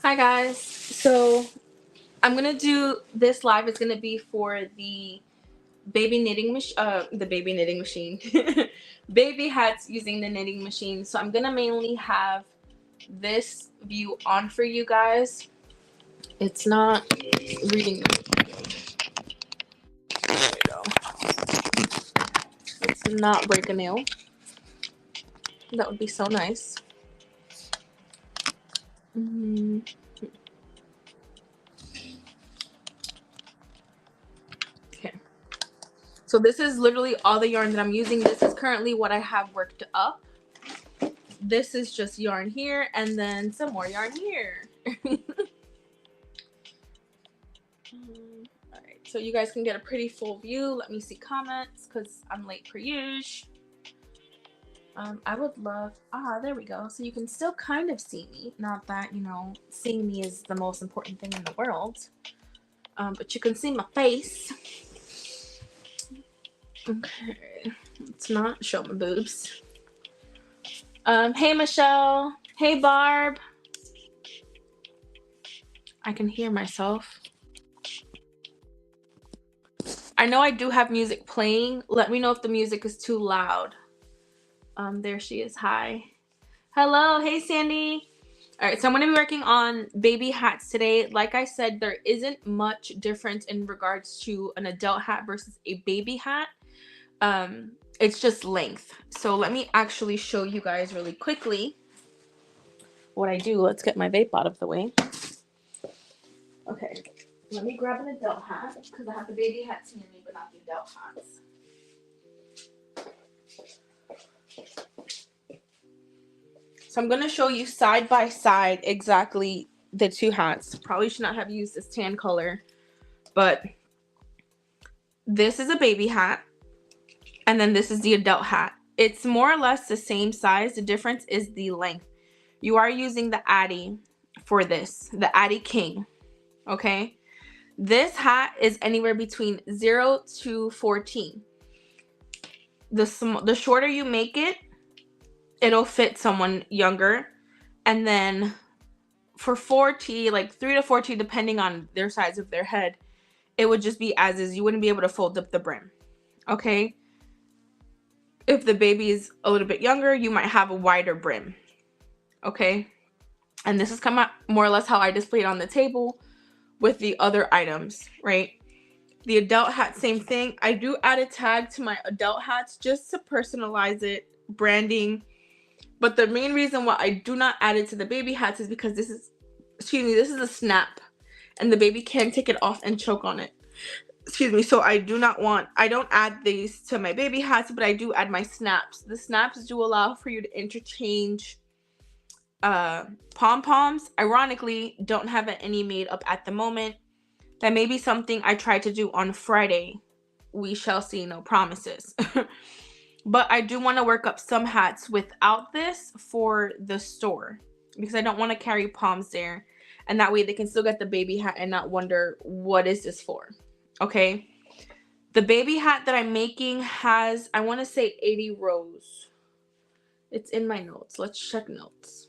Hi guys. So I'm gonna do this live. It's gonna be for the baby knitting machine, baby hats using the knitting machine. So I'm gonna mainly have this view on for you guys. It's not reading. There we go. Let's not break a nail. That would be so nice. Okay. So this is literally all the yarn that I'm using. This is currently what I have worked up. This is just yarn here and then some more yarn here. Alright, so you guys can get a pretty full view. Let me see comments because I'm late per usual. I would love, there we go. So you can still kind of see me. Not that, seeing me is the most important thing in the world. But you can see my face. Okay, let's not show my boobs. Hey Michelle. Hey Barb. I can hear myself. I know I do have music playing. Let me know if the music is too loud. There she is. Hi. Hello. Hey Sandy. All right, so I'm going to be working on baby hats today. Like I said, there isn't much difference in regards to an adult hat versus a baby hat. It's just length. So let me actually show you guys really quickly what I do. Let's get my vape out of the way. Okay, let me grab an adult hat because I have the baby hats near me, but not the adult hats. So I'm going to show you side by side exactly the two hats. Probably should not have used this tan color, but this is a baby hat and then this is the adult hat. It's more or less the same size. The difference is the length. You are using the Addy for this, the Addy King, okay? This hat is anywhere between 0 to 14. The shorter you make it, it'll fit someone younger. And then for 4T, like 3 to 4T, depending on their size of their head, it would just be as is. You wouldn't be able to fold up the brim, okay? If the baby is a little bit younger, you might have a wider brim, okay? And this is come out more or less how I displayed on the table with the other items, right? The adult hat, same thing. I do add a tag to my adult hats just to personalize it, branding. But the main reason why I do not add it to the baby hats is because this is a snap. And the baby can take it off and choke on it. Excuse me. So I don't add these to my baby hats, but I do add my snaps. The snaps do allow for you to interchange pom-poms. Ironically, don't have any made up at the moment. That may be something I try to do on Friday. We shall see, no promises. But I do want to work up some hats without this for the store because I don't want to carry poms there. And that way they can still get the baby hat and not wonder, what is this for? Okay. The baby hat that I'm making has, I want to say 80 rows. It's in my notes. Let's check notes.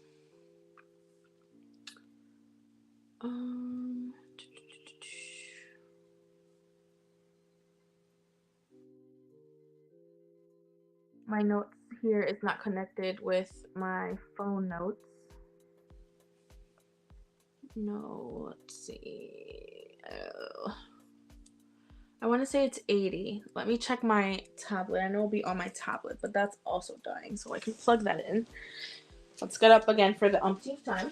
My notes here is not connected with my phone notes. No, let's see. I want to say it's 80. Let me check my tablet. I know it'll be on my tablet, but that's also dying, so I can plug that in. Let's get up again for the umpteenth time.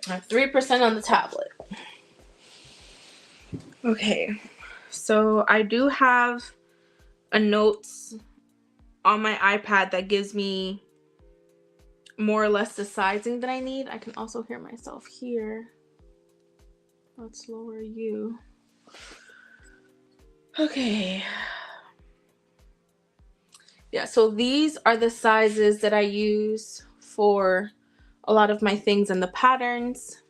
I have 3% on the tablet. Okay, so I do have a notes on my iPad that gives me more or less the sizing that I need. I can also hear myself here. Let's lower you. Okay. Yeah, so these are the sizes that I use for a lot of my things and the patterns.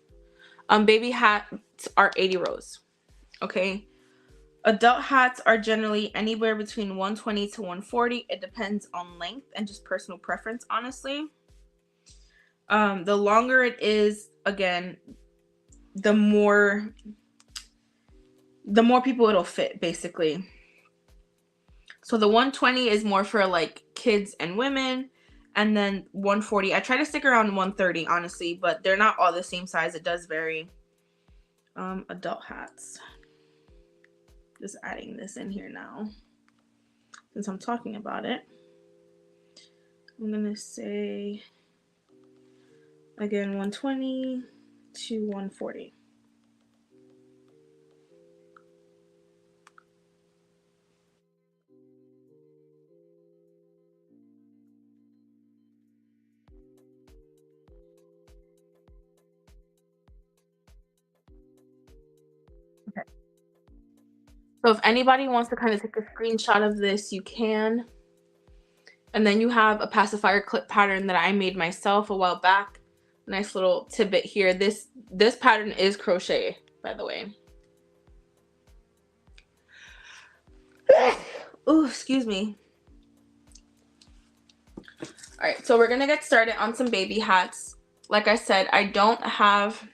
Baby hats are 80 rows. Okay. Adult hats are generally anywhere between 120 to 140. It depends on length and just personal preference, honestly. The longer it is, again, the more people it'll fit, basically. So the 120 is more for like kids and women, and then 140, I try to stick around 130, honestly, but they're not all the same size. It does vary. Adult hats. Just adding this in here now, since I'm talking about it. I'm gonna say, again, 120 to 140. Okay. So if anybody wants to kind of take a screenshot of this, you can. And then you have a pacifier clip pattern that I made myself a while back. Nice little tidbit here. This pattern is crochet, by the way. Oh, excuse me. All right, so we're gonna get started on some baby hats. Like I said, I don't have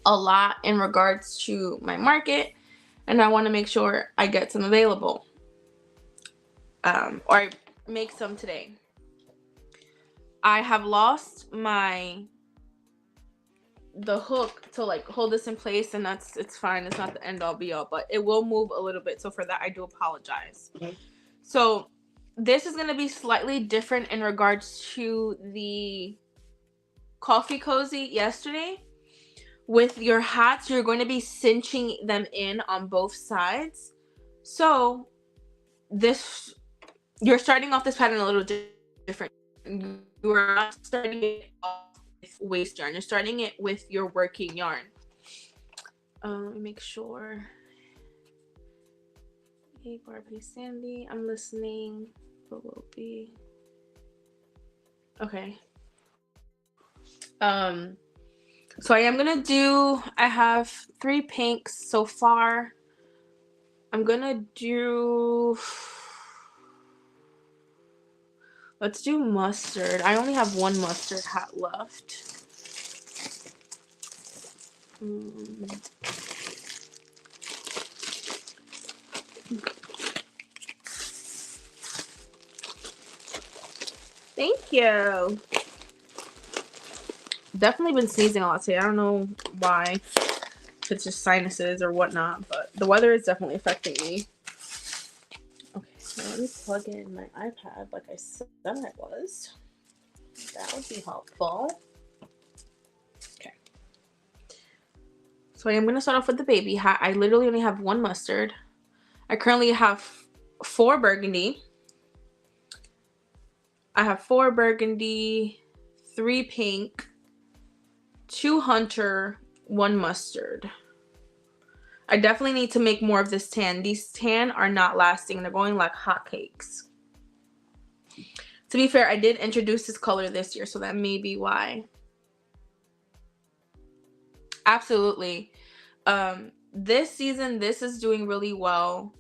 a lot in regards to my market, and I want to make sure I get some available, or I make some today. I have lost the hook to like hold this in place, and it's fine. It's not the end all be all, but it will move a little bit, so for that I do apologize. So this is going to be slightly different in regards to the coffee cozy yesterday. With your hats, you're going to be cinching them in on both sides. So you're starting off this pattern a little different. You are not starting it off with waste yarn. You're starting it with your working yarn. Let me make sure. Hey, Barbie Sandy, I'm listening. What will be? Okay. So I have 3 pinks so far. I'm gonna do, let's do mustard. I only have 1 mustard hat left. Thank you. Definitely been sneezing a lot today. I don't know why. If it's just sinuses or whatnot, but the weather is definitely affecting me. Okay, so let me plug in my iPad like I said I was. That would be helpful. Okay. So I am going to start off with the baby hat. I literally only have 1 mustard. I currently have 4 burgundy. I have 4 burgundy, 3 pink, 2 hunter, 1 mustard. I definitely need to make more of this tan. These tan are not lasting. They're going like hotcakes. To be fair, I did introduce this color this year, so that may be why. Absolutely. This season, this is doing really well.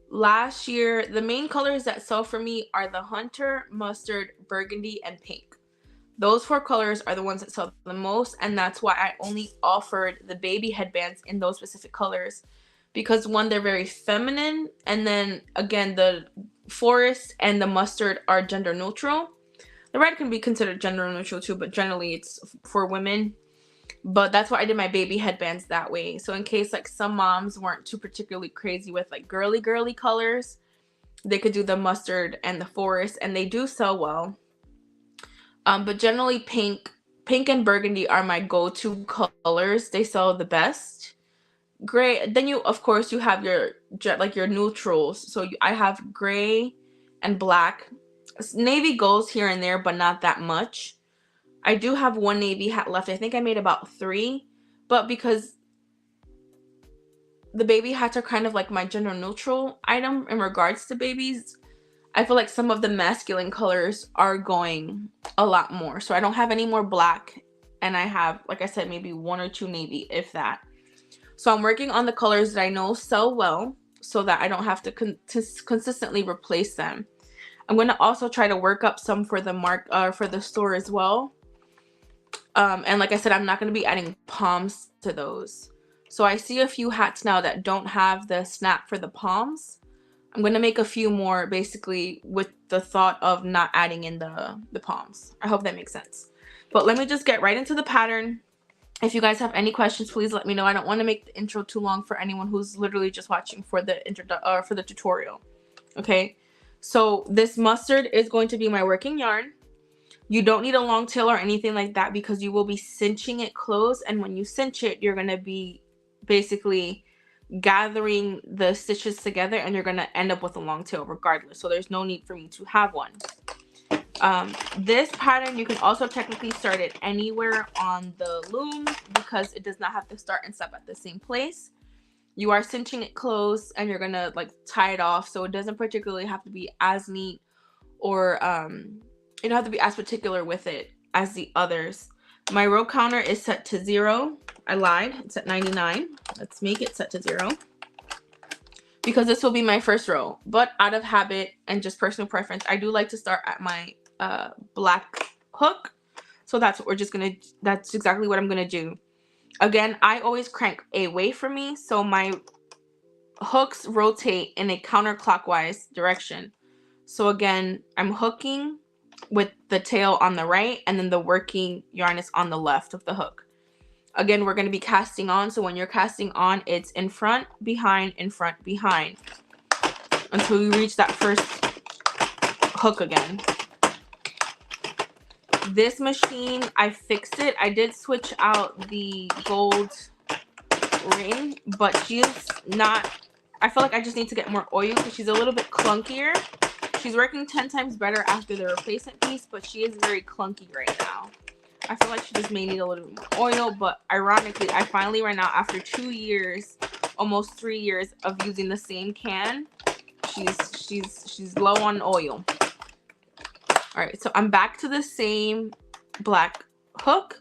Last year, the main colors that sell for me are the hunter, mustard, burgundy, and pink. Those 4 colors are the ones that sell the most, and that's why I only offered the baby headbands in those specific colors, because 1, they're very feminine, and then again, the forest and the mustard are gender neutral. The red can be considered gender neutral too, but generally it's for women. But that's why I did my baby headbands that way. So in case like some moms weren't too particularly crazy with like girly colors, they could do the mustard and the forest, and they do sell well. But generally pink and burgundy are my go-to colors. They sell the best. Gray, then you of course you have your neutrals. So I have gray and black. Navy goes here and there, but not that much. I do have 1 navy hat left. I think I made about 3, but because the baby hats are kind of like my gender neutral item in regards to babies, I feel like some of the masculine colors are going a lot more. So I don't have any more black, and I have, like I said, maybe 1 or 2 navy, if that. So I'm working on the colors that I know sell well. so that I don't have to consistently replace them. I'm going to also try to work up some for the store as well. And like I said, I'm not going to be adding palms to those. So I see a few hats now that don't have the snap for the palms. I'm going to make a few more basically with the thought of not adding in the palms. I hope that makes sense. But let me just get right into the pattern. If you guys have any questions, please let me know. I don't want to make the intro too long for anyone who's literally just watching for the tutorial. Okay, so this mustard is going to be my working yarn. You don't need a long tail or anything like that because you will be cinching it closed, and when you cinch it, you're going to be basically gathering the stitches together and you're going to end up with a long tail regardless. So there's no need for me to have one. This pattern, you can also technically start it anywhere on the loom because it does not have to start and stop at the same place. You are cinching it close and you're gonna like tie it off, so it doesn't particularly have to be as neat, or you don't have to be as particular with it as the others. My row counter is set to 0. I lied, it's at 99. Let's make it set to 0 because this will be my first row, but out of habit and just personal preference, I do like to start at my black hook. So that's exactly what I'm gonna do. Again, I always crank away from me, so my hooks rotate in a counterclockwise direction. So again, I'm hooking with the tail on the right, and then the working yarn is on the left of the hook. Again, we're going to be casting on, so when you're casting on, it's in front, behind, until you reach that first hook again. This machine, I fixed it. I did switch out the gold ring, but she's not, I feel like I just need to get more oil because she's a little bit clunkier. She's working 10 times better after the replacement piece, but she is very clunky right now. I feel like she just may need a little bit more oil, but ironically, I finally ran out after 2 years, almost 3 years of using the same can. She's low on oil. All right, so I'm back to the same black hook.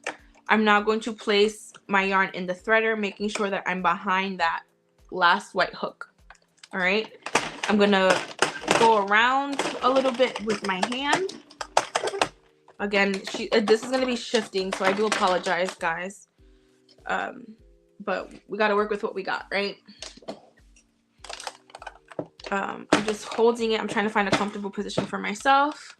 I'm now going to place my yarn in the threader, making sure that I'm behind that last white hook. All right, I'm gonna go around a little bit with my hand. Again, this is gonna be shifting, so I do apologize, guys. But we gotta work with what we got, right? I'm just holding it. I'm trying to find a comfortable position for myself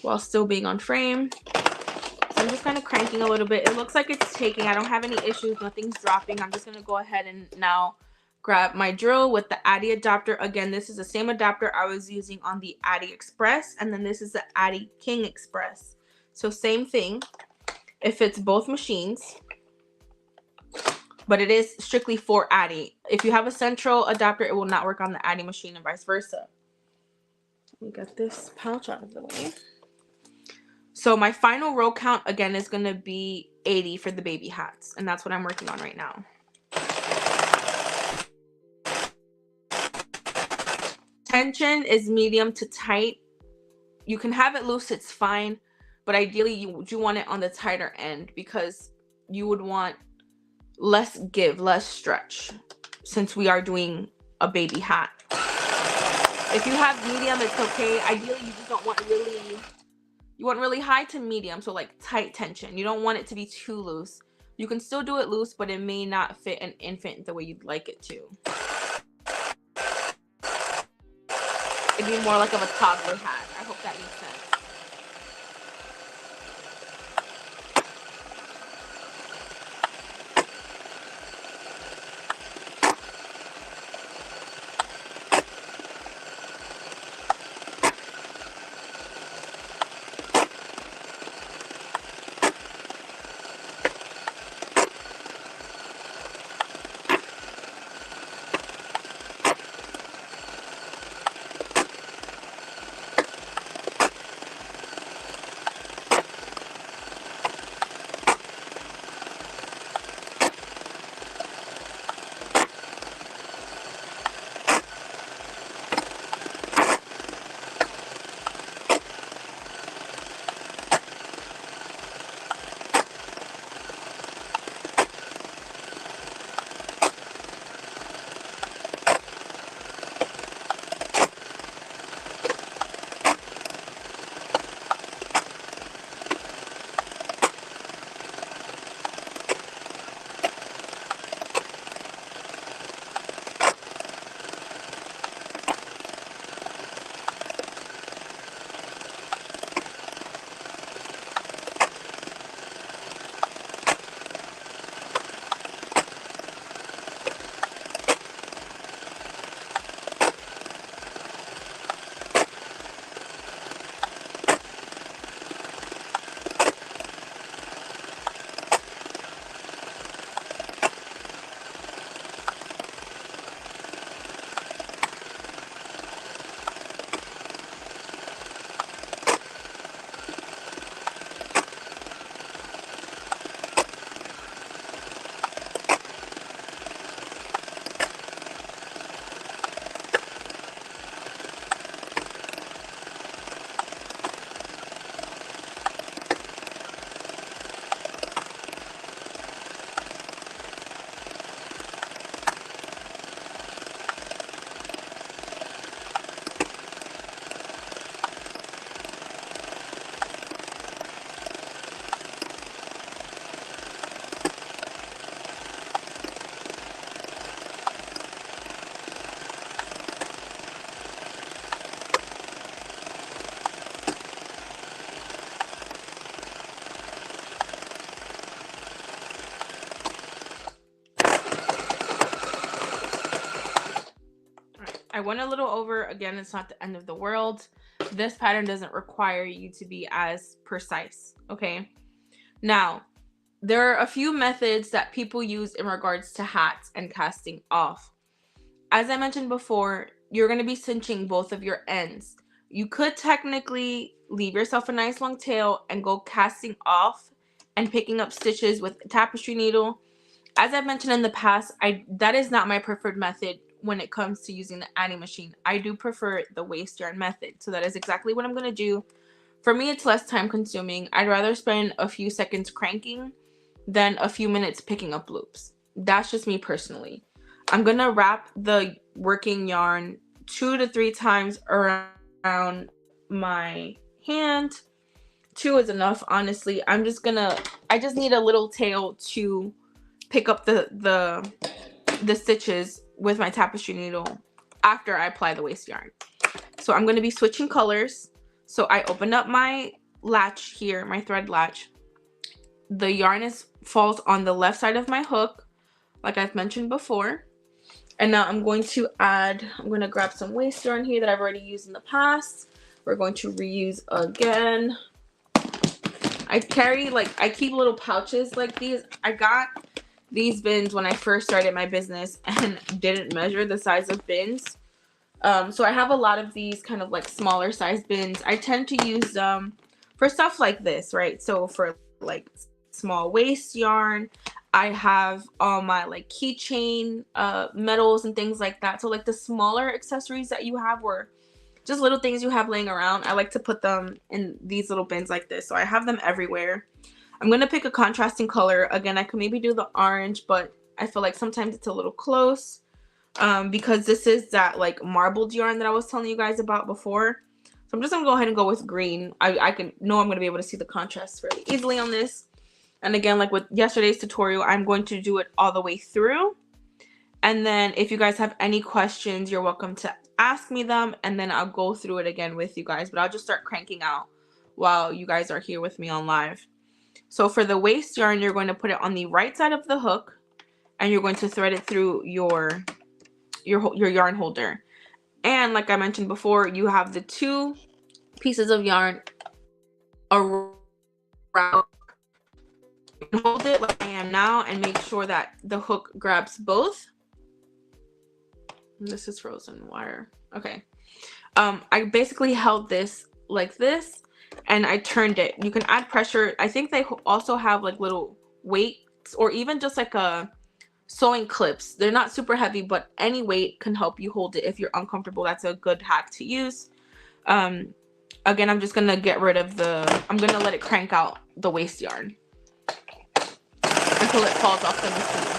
while still being on frame. So I'm just kind of cranking a little bit. It looks like it's taking. I don't have any issues. Nothing's dropping. I'm just going to go ahead and now grab my drill with the Addy adapter. Again, this is the same adapter I was using on the Addy Express. And then this is the Addy King Express. So same thing. It fits both machines. But it is strictly for Addy. If you have a central adapter, it will not work on the Addy machine and vice versa. Let me get this pouch out of the way. So my final row count, again, is going to be 80 for the baby hats. And that's what I'm working on right now. Tension is medium to tight. You can have it loose, it's fine. But ideally, you do want it on the tighter end because you would want less give, less stretch, since we are doing a baby hat. If you have medium, it's okay. Ideally, you just don't want really high to medium, so like tight tension. You don't want it to be too loose. You can still do it loose, but it may not fit an infant the way you'd like it to. It'd be more like of a toddler hat. I hope that makes sense. I went a little over. Again, it's not the end of the world. This pattern doesn't require you to be as precise, okay? Now, there are a few methods that people use in regards to hats and casting off. As I mentioned before, you're going to be cinching both of your ends. You could technically leave yourself a nice long tail and go casting off and picking up stitches with a tapestry needle. As I've mentioned in the past, that is not my preferred method when it comes to using the adding machine. I do prefer the waste yarn method. So that is exactly what I'm going to do. For me, it's less time consuming. I'd rather spend a few seconds cranking than a few minutes picking up loops. That's just me personally. I'm going to wrap the working yarn 2 to 3 times around my hand. 2 is enough, honestly. I just need a little tail to pick up the stitches with my tapestry needle after I apply the waste yarn. So I'm going to be switching colors. So I open up my latch here, my thread latch. The yarn falls on the left side of my hook, like I've mentioned before. And now I'm going to grab some waste yarn here that I've already used in the past. We're going to reuse again. I keep little pouches like these. I got these bins when I first started my business and didn't measure the size of bins. So I have a lot of these kind of like smaller size bins. I tend to use them for stuff like this, right? So for like small waist yarn, I have all my like keychain medals and things like that. So like the smaller accessories that you have, or just little things you have laying around, I like to put them in these little bins like this. So I have them everywhere. I'm going to pick a contrasting color. Again, I could maybe do the orange, but I feel like sometimes it's a little close because this is that like marbled yarn that I was telling you guys about before. So I'm just going to go ahead and go with green. I can know I'm going to be able to see the contrast very easily on this. And again, like with yesterday's tutorial, I'm going to do it all the way through. And then if you guys have any questions, you're welcome to ask me them, and then I'll go through it again with you guys. But I'll just start cranking out while you guys are here with me on live. So for the waist yarn, you're going to put it on the right side of the hook, and you're going to thread it through your yarn holder. And like I mentioned before, you have the 2 pieces of yarn around. Hold it like I am now and make sure that the hook grabs both. This is frozen wire. Okay. I basically held this like this and I turned it. You can add pressure. I think they also have like little weights or even just like a sewing clips. They're not super heavy, but any weight can help you hold it if you're uncomfortable. That's a good hack to use. Again, I'm just gonna get rid of I'm gonna let it crank out the waist yarn until it falls off the machine.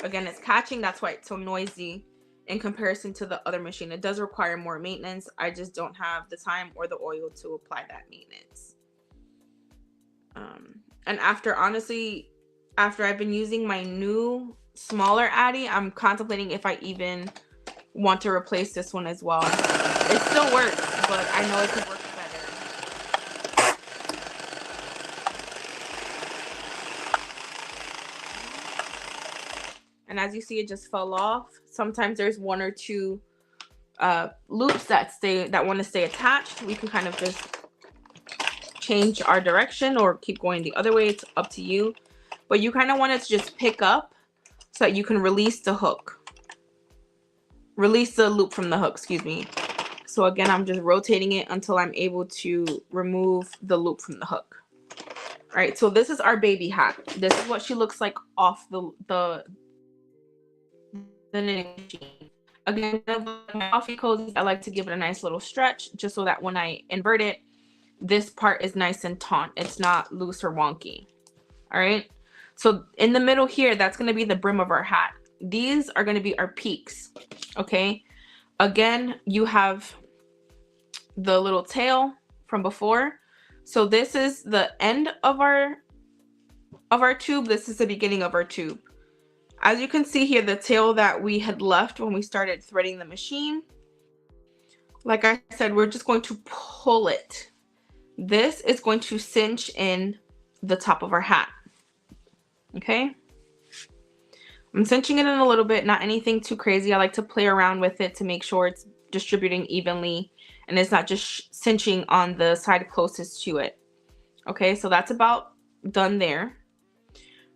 Again, it's catching, that's why it's so noisy in comparison to the other machine. It does require more maintenance. I just don't have the time or the oil to apply that maintenance. And after I've been using my new smaller Addy, I'm contemplating if I even want to replace this one as well. It still works, but I know it could work better. And as you see, it just fell off. Sometimes there's 1 or 2 loops that want to stay attached. We can kind of just change our direction or keep going the other way. It's up to you. But you kind of want it to just pick up so that you can release the hook. Release the loop from the hook, excuse me. So again, I'm just rotating it until I'm able to remove the loop from the hook. All right, so this is our baby hat. This is what she looks like off the knitting machine. Again, my coffee cozies, I like to give it a nice little stretch just so that when I invert it, this part is nice and taut. It's not loose or wonky. All right, so in the middle here, that's going to be the brim of our hat. These are going to be our peaks. Okay, again, you have the little tail from before. So this is the end of our tube. This is the beginning of our tube. As you can see here, the tail that we had left when we started threading the machine, like I said, we're just going to pull it. This is going to cinch in the top of our hat. Okay. I'm cinching it in a little bit, not anything too crazy. I like to play around with it to make sure it's distributing evenly and it's not just cinching on the side closest to it. Okay, so that's about done there.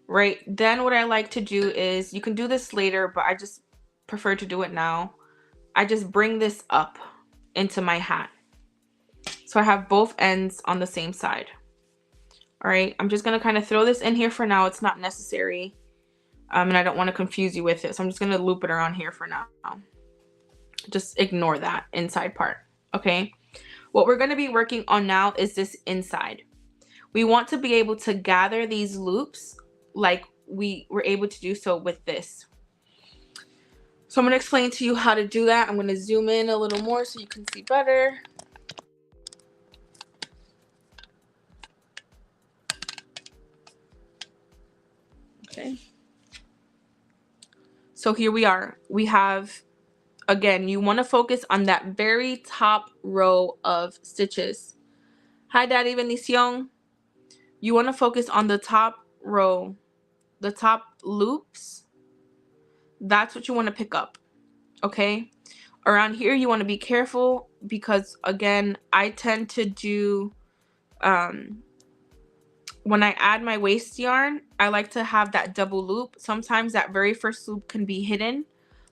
Right, then what I like to do is, you can do this later, but I just prefer to do it now. I just bring this up into my hat. So I have both ends on the same side. All right, I'm just gonna kind of throw this in here for now. It's not necessary. And I don't want to confuse you with it. So I'm just gonna loop it around here for now. Just ignore that inside part, okay? What we're gonna be working on now is this inside. We want to be able to gather these loops like we were able to do so with this. So I'm gonna explain to you how to do that. I'm gonna zoom in a little more so you can see better. Okay. So here we are. We have, again, you want to focus on that very top row of stitches. Hi, Daddy Bendición. You want to focus on the top row, the top loops. That's what you want to pick up. Okay. Around here, you want to be careful because, again, I tend to do, when I add my waist yarn, I like to have that double loop. Sometimes that very first loop can be hidden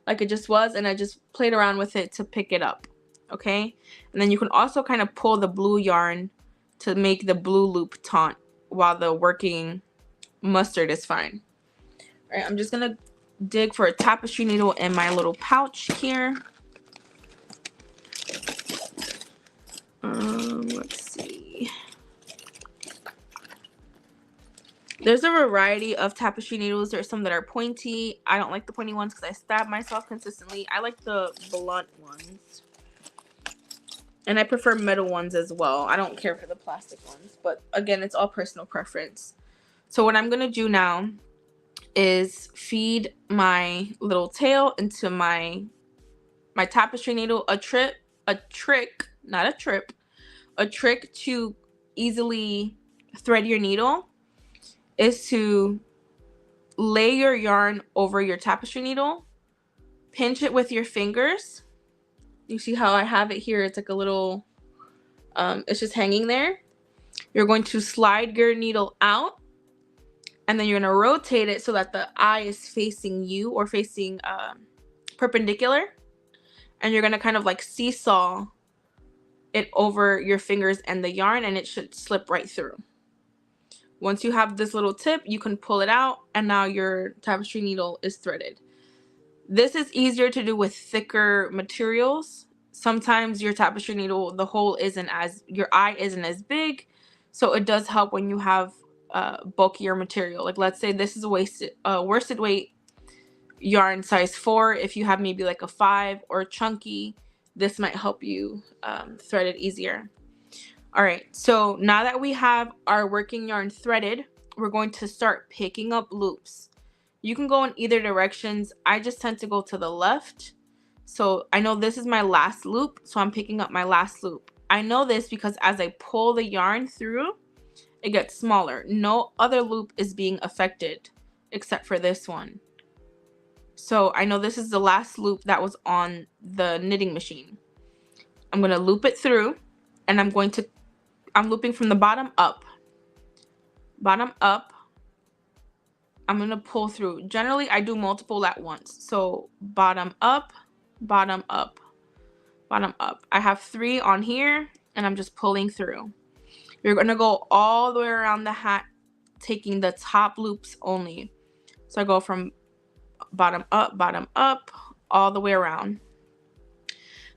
like it just was, and I just played around with it to pick it up. Okay, and then you can also kind of pull the blue yarn to make the blue loop taunt while the working mustard is fine. All right, I'm just gonna dig for a tapestry needle in my little pouch here. Let's see. There's a variety of tapestry needles. There's some that are pointy. I don't like the pointy ones because I stab myself consistently. I like the blunt ones. And I prefer metal ones as well. I don't care for the plastic ones. But again, it's all personal preference. So what I'm going to do now is feed my little tail into my tapestry needle. A trick to easily thread your needle is to lay your yarn over your tapestry needle, pinch it with your fingers. You see how I have it here? It's like a little, it's just hanging there. You're going to slide your needle out, and then you're going to rotate it so that the eye is facing you or facing perpendicular. And you're going to kind of like seesaw it over your fingers and the yarn, and it should slip right through. Once you have this little tip, you can pull it out, and now your tapestry needle is threaded. This is easier to do with thicker materials. Sometimes your tapestry needle, the hole isn't as, your eye isn't as big, so it does help when you have bulkier material. Like let's say this is a worsted weight yarn size 4. If you have maybe like a 5 or chunky, this might help you thread it easier. All right, so now that we have our working yarn threaded, we're going to start picking up loops. You can go in either directions. I just tend to go to the left. So I know this is my last loop, so I'm picking up my last loop. I know this because as I pull the yarn through, it gets smaller. No other loop is being affected except for this one. So I know this is the last loop that was on the knitting machine. I'm going to loop it through, and I'm looping from the bottom up. Bottom up. I'm going to pull through. Generally, I do multiple at once. So bottom up, bottom up, bottom up. I have 3 on here, and I'm just pulling through. You're going to go all the way around the hat, taking the top loops only. So I go from bottom up, all the way around.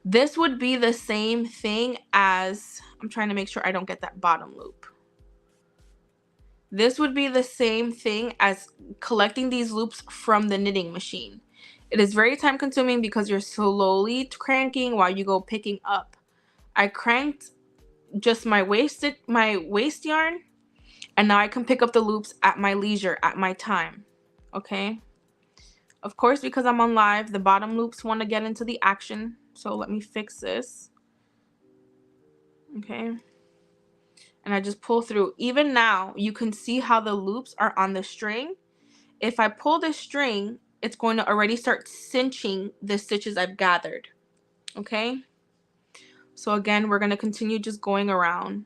This would be the same thing as, I'm trying to make sure I don't get that bottom loop. This would be the same thing as collecting these loops from the knitting machine. It is very time consuming because you're slowly cranking while you go picking up. I cranked just my waist yarn, and now I can pick up the loops at my leisure, at my time. Okay. Of course, because I'm on live, the bottom loops want to get into the action. So let me fix this. Okay. And and I just pull through. Even now, you can see how the loops are on the string. If I pull this string, it's going to already start cinching the stitches I've gathered. Okay? So again, we're going to continue just going around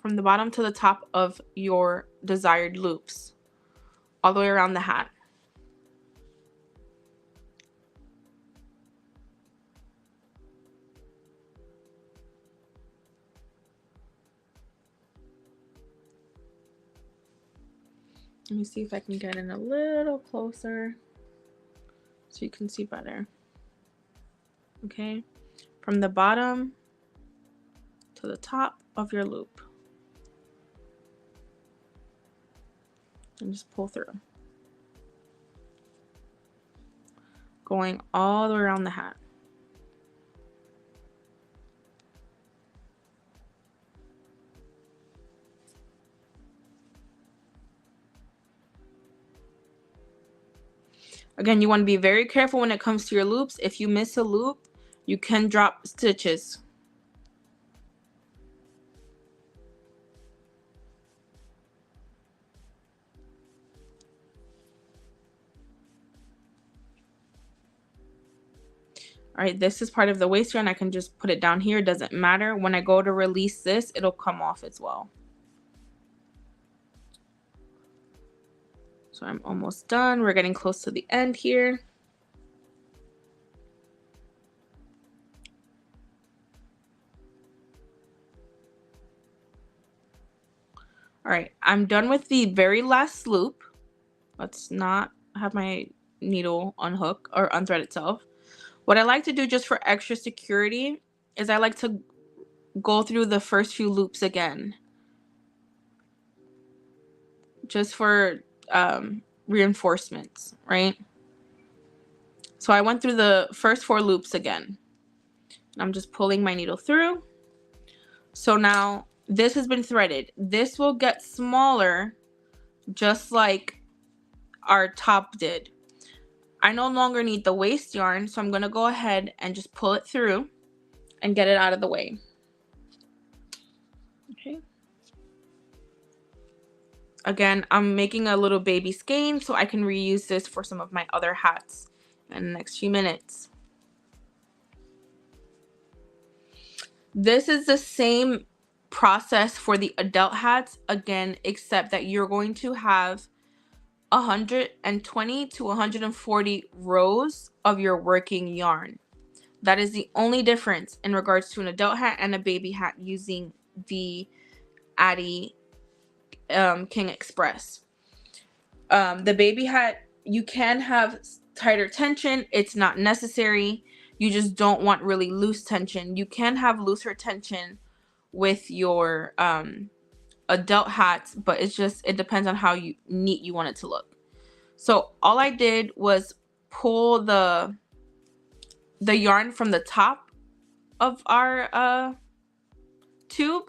from the bottom to the top of your desired loops, all the way around the hat. Let me see if I can get in a little closer so you can see better. Okay, from the bottom to the top of your loop. And just pull through. Going all the way around the hat. Again, you want to be very careful when it comes to your loops. If you miss a loop, you can drop stitches. All right, this is part of the waist yarn. I can just put it down here. It doesn't matter. When I go to release this, it'll come off as well. So I'm almost done. We're getting close to the end here. All right, I'm done with the very last loop. Let's not have my needle unhook or unthread itself. What I like to do just for extra security is I like to go through the first few loops again. Just for reinforcements, right? So I went through the first 4 loops again. I'm just pulling my needle through. So now this has been threaded. This will get smaller just like our top did. I no longer need the waist yarn, so I'm going to go ahead and just pull it through and get it out of the way. Okay. Again, I'm making a little baby skein so I can reuse this for some of my other hats in the next few minutes. This is the same process for the adult hats, again, except that you're going to have 120 to 140 rows of your working yarn. That is the only difference in regards to an adult hat and a baby hat using the Addy King Express. The baby hat, you can have tighter tension. It's not necessary. You just don't want really loose tension. You can have looser tension with your adult hats, but it depends on how neat you want it to look. So all I did was pull the yarn from the top of our tube,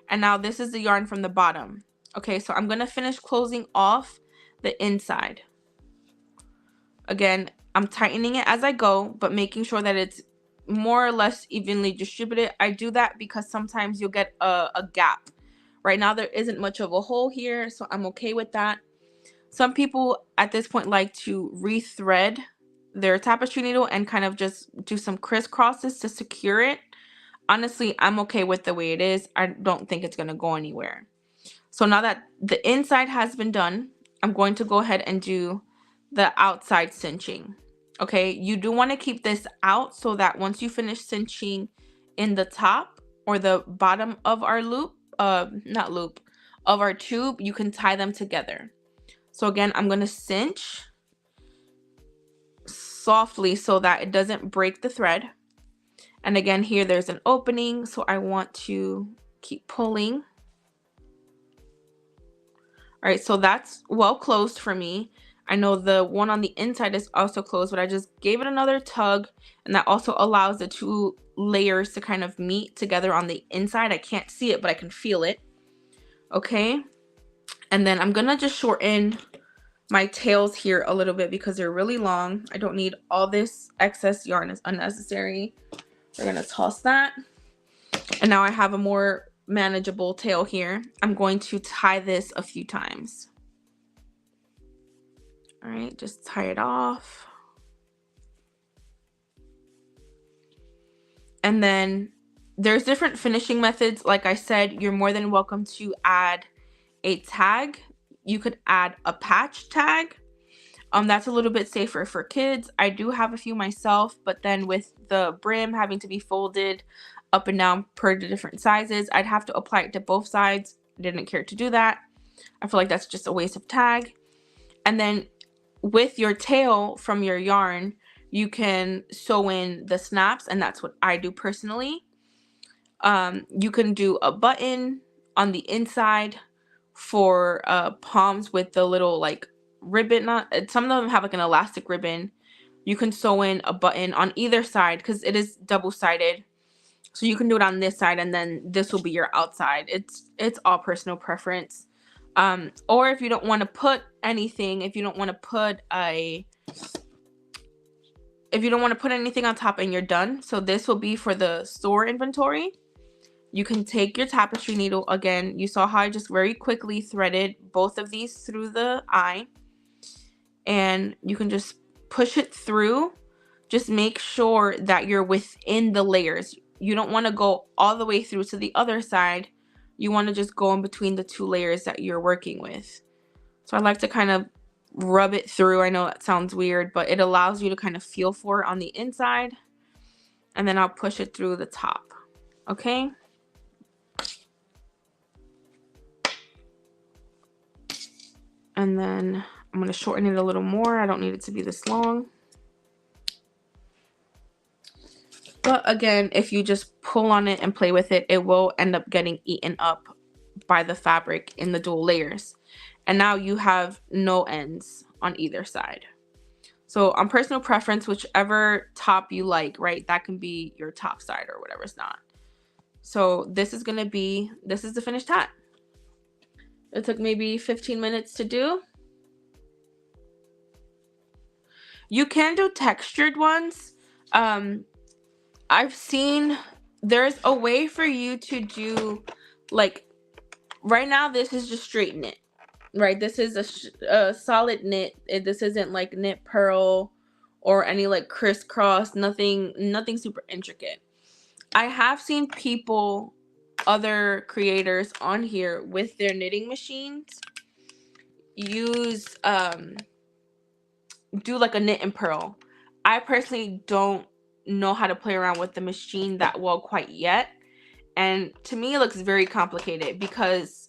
and now this is the yarn from the bottom. Okay, so I'm gonna finish closing off the inside. Again, I'm tightening it as I go, but making sure that it's more or less evenly distributed. I do that because sometimes you'll get a gap. Right now there isn't much of a hole here, so I'm okay with that. Some people at this point like to rethread their tapestry needle and kind of just do some crisscrosses to secure it. Honestly, I'm okay with the way it is. I don't think it's going to go anywhere. So now that the inside has been done, I'm going to go ahead and do the outside cinching. Okay, you do want to keep this out so that once you finish cinching in the top or the bottom of our loop, of our tube, you can tie them together. So again, I'm going to cinch softly so that it doesn't break the thread. And again, here there's an opening, so I want to keep pulling. All right, so that's well closed for me. I know the one on the inside is also closed, but I just gave it another tug, and that also allows the 2 layers to kind of meet together on the inside. I can't see it, but I can feel it. Okay, and then I'm gonna just shorten my tails here a little bit because they're really long. I don't need all this excess yarn. It's unnecessary. We're gonna toss that, and now I have a more manageable tail here, I'm going to tie this a few times. All right, just tie it off. And then there's different finishing methods. Like I said, you're more than welcome to add a tag. You could add a patch tag. That's a little bit safer for kids. I do have a few myself, but then with the brim having to be folded up and down per the different sizes, I'd have to apply it to both sides. Didn't care to do that. I feel like that's just a waste of tag. And then with your tail from your yarn, you can sew in the snaps, and that's what I do personally. You can do a button on the inside for palms with the little like ribbon. Some of them have like an elastic ribbon. You can sew in a button on either side because it is double-sided. So you can do it on this side, and then this will be your outside. It's all personal preference. Or if you don't want to put anything, if you don't want to put anything on top and you're done. So this will be for the store inventory. You can take your tapestry needle. Again, you saw how I just very quickly threaded both of these through the eye. And you can just push it through. Just make sure that you're within the layers. You don't want to go all the way through to the other side. You want to just go in between the two layers that you're working with. So I like to kind of rub it through. I know that sounds weird, but it allows you to kind of feel for it on the inside. And then I'll push it through the top. Okay? And then I'm going to shorten it a little more. I don't need it to be this long. But again, if you just pull on it and play with it, it will end up getting eaten up by the fabric in the dual layers. And now you have no ends on either side. So on personal preference, whichever top you like, right, that can be your top side or whatever's not. So this is the finished hat. It took maybe 15 minutes to do. You can do textured ones. I've seen there's a way for you to do, like, right now this is just straight knit, right? This is a solid knit. This isn't like knit purl or any like crisscross, nothing super intricate. I have seen people, other creators on here with their knitting machines use do like a knit and purl. I personally don't know how to play around with the machine that well quite yet, and to me it looks very complicated because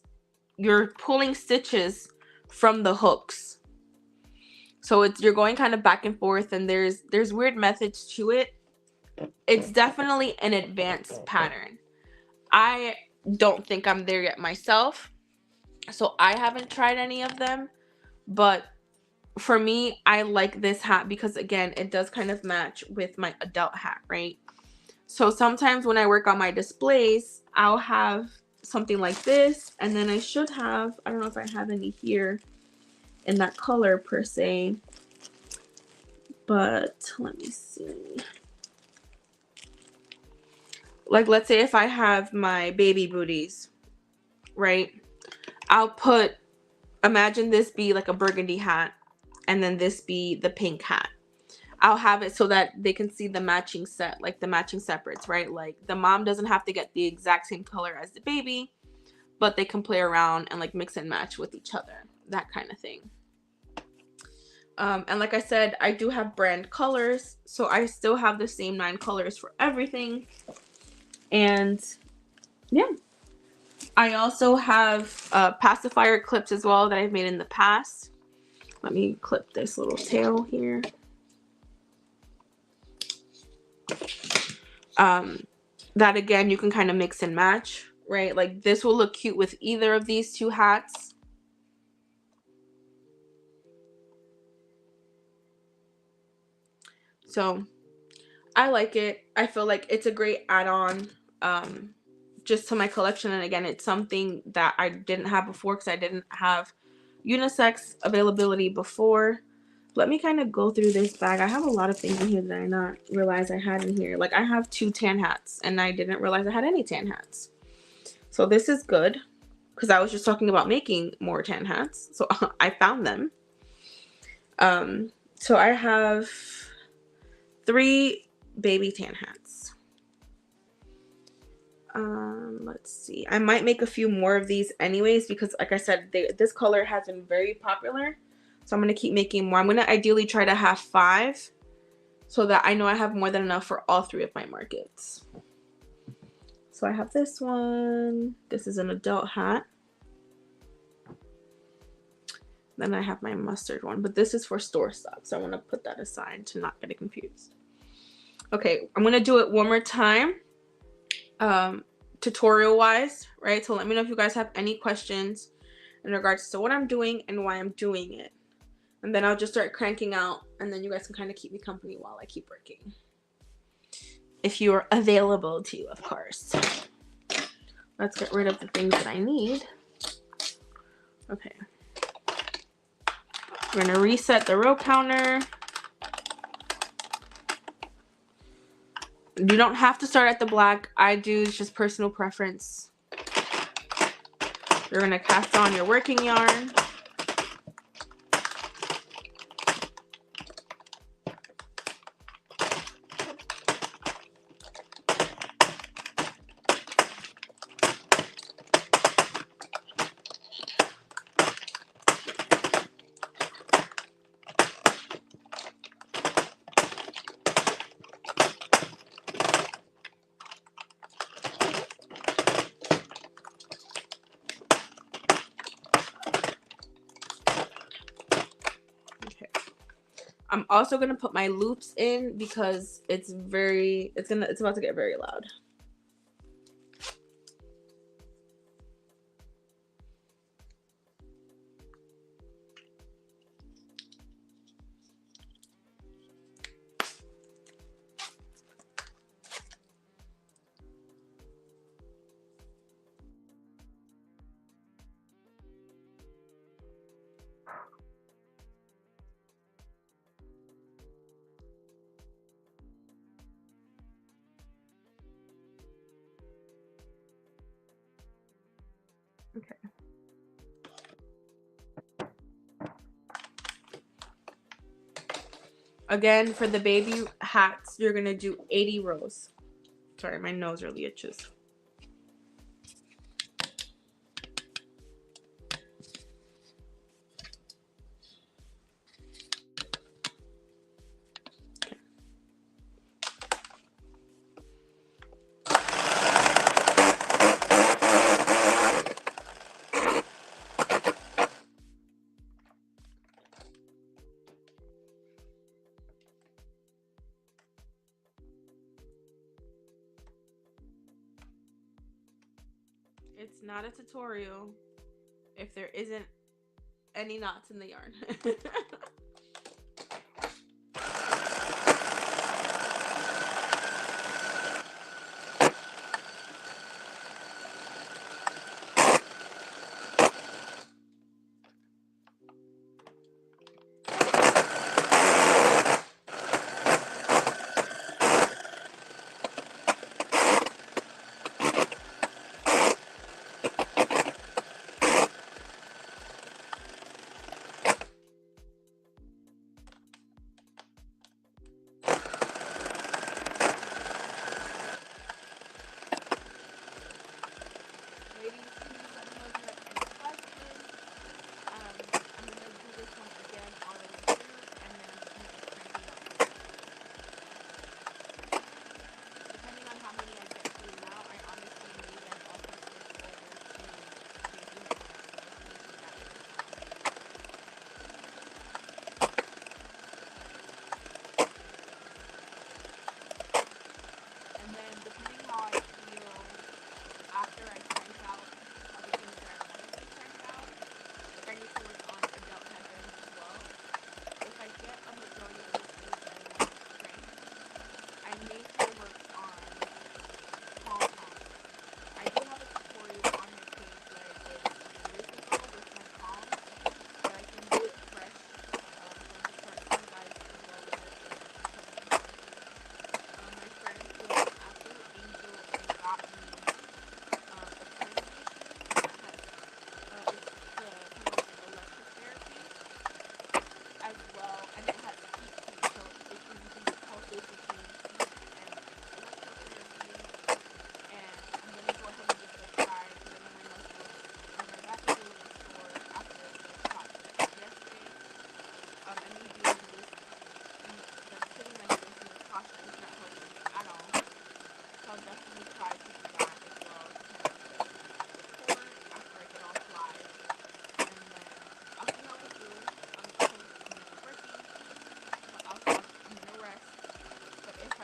you're pulling stitches from the hooks, so you're going kind of back and forth, and there's weird methods to it. It's definitely an advanced pattern. I don't think I'm there yet myself, so I haven't tried any of them, but for me, I like this hat because, again, it does kind of match with my adult hat, right? So sometimes when I work on my displays, I'll have something like this, and then I should have, I don't know if I have any here in that color per se, but let me see. Like, let's say if I have my baby booties, right? I'll imagine this be like a burgundy hat, and then this be the pink hat. I'll have it so that they can see the matching set, like the matching separates, right? Like the mom doesn't have to get the exact same color as the baby, but they can play around and like mix and match with each other, that kind of thing. And like I said, I do have brand colors, so I still have the same 9 colors for everything. And yeah, I also have pacifier clips as well that I've made in the past. Let me clip this little tail here. That again, you can kind of mix and match, right? Like this will look cute with either of these two hats. So I like it. I feel like it's a great add-on just to my collection. And again, it's something that I didn't have before because I didn't have unisex availability before. Let me kind of go through this bag. I have a lot of things in here that I not realize I had in here. Like I have 2 tan hats, and I didn't realize I had any tan hats. So this is good because I was just talking about making more tan hats. So I found them. So I have 3 baby tan hats. Let's see. I might make a few more of these anyways because, like I said, this color has been very popular. So I'm going to keep making more. I'm going to ideally try to have 5 so that I know I have more than enough for all 3 of my markets. So I have this one. This is an adult hat. Then I have my mustard one, but this is for store stock, so I want to put that aside to not get it confused. Okay, I'm going to do it one more time, tutorial wise, right? So let me know if you guys have any questions in regards to what I'm doing and why I'm doing it. And then I'll just start cranking out, and then you guys can kind of keep me company while I keep working. If you're available to, of course. Let's get rid of the things that I need. Okay. We're going to reset the row counter. You don't have to start at the black. I do. It's just personal preference. You're going to cast on your working yarn. I'm also gonna put my loops in because it's about to get very loud. Okay. Again, for the baby hats, you're gonna do 80 rows. Sorry, my nose really itches. It's not a tutorial if there isn't any knots in the yarn.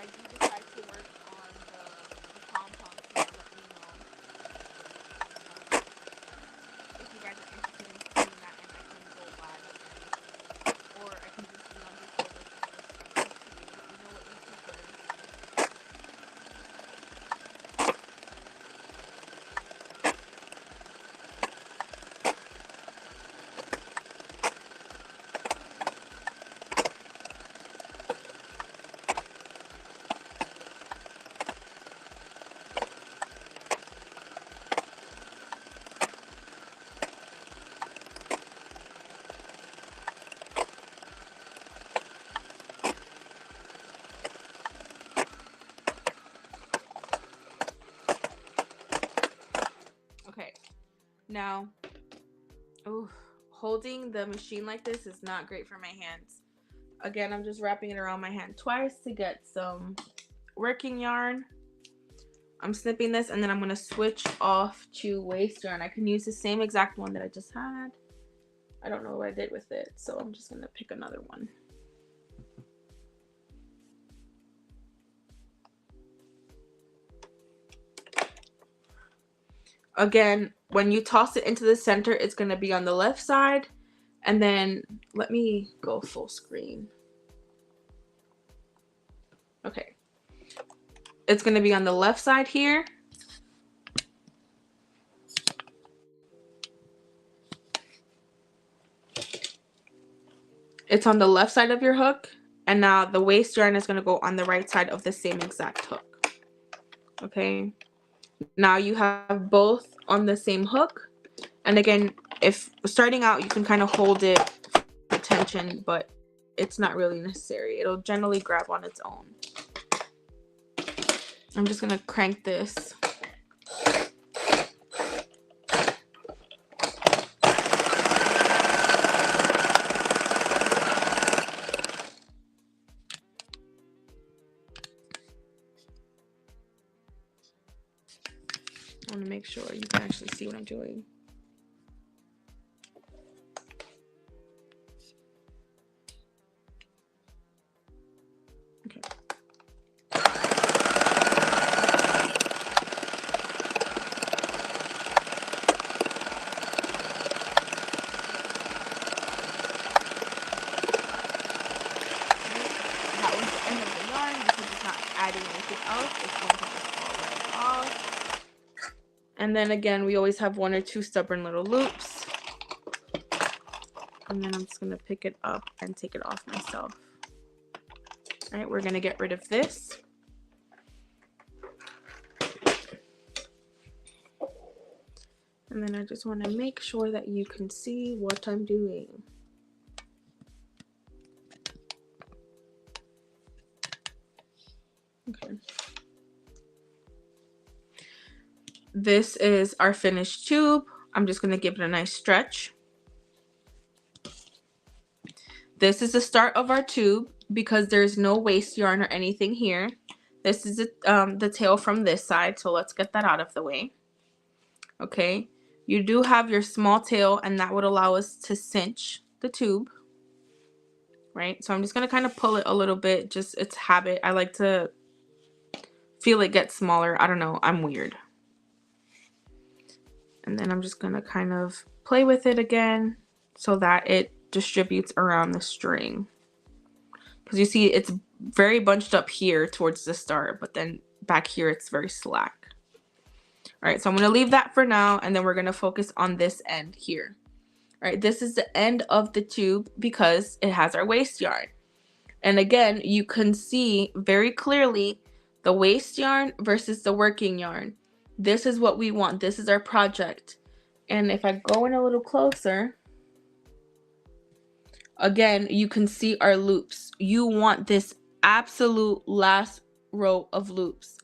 I do decide to work on the pom-pom, let me know if you guys are interested in seeing that, and I can go live again. Or I can just be on Discord with you guys. It's up to you. You know what you prefer. Okay, now, ooh, holding the machine like this is not great for my hands. Again, I'm just wrapping it around my hand twice to get some working yarn. I'm snipping this, and then I'm going to switch off to waste yarn. I can use the same exact one that I just had. I don't know what I did with it, so I'm just going to pick another one. Again, when you toss it into the center, it's going to be on the left side. And then let me go full screen. Okay. It's going to be on the left side here. It's on the left side of your hook. And now the waste yarn is going to go on the right side of the same exact hook. Okay. Now you have both on the same hook. And again, if starting out, you can kind of hold it for tension, but it's not really necessary. It'll generally grab on its own. I'm just going to crank this. I want to make sure you can actually see what I'm doing. Okay. That was the end of the yarn because it's not adding anything else. It's going to just fall right off. And then again, we always have one or two stubborn little loops. And then I'm just going to pick it up and take it off myself. All right, we're going to get rid of this. And then I just want to make sure that you can see what I'm doing. Okay. This is our finished tube. I'm just going to give it a nice stretch. This is the start of our tube because there's no waste yarn or anything here. This is the tail from this side, so let's get that out of the way. Okay, you do have your small tail, and that would allow us to cinch the tube, right? So I'm just going to kind of pull it a little bit, just it's habit. I like to feel it get smaller. I don't know, I'm weird. And then I'm just going to kind of play with it again so that it distributes around the string. Because you see it's very bunched up here towards the start, but then back here it's very slack. All right, so I'm going to leave that for now, and then we're going to focus on this end here. All right, this is the end of the tube because it has our waste yarn. And again, you can see very clearly the waste yarn versus the working yarn. This is what we want. This is our project. And if I go in a little closer, again, you can see our loops. You want this absolute last row of loops.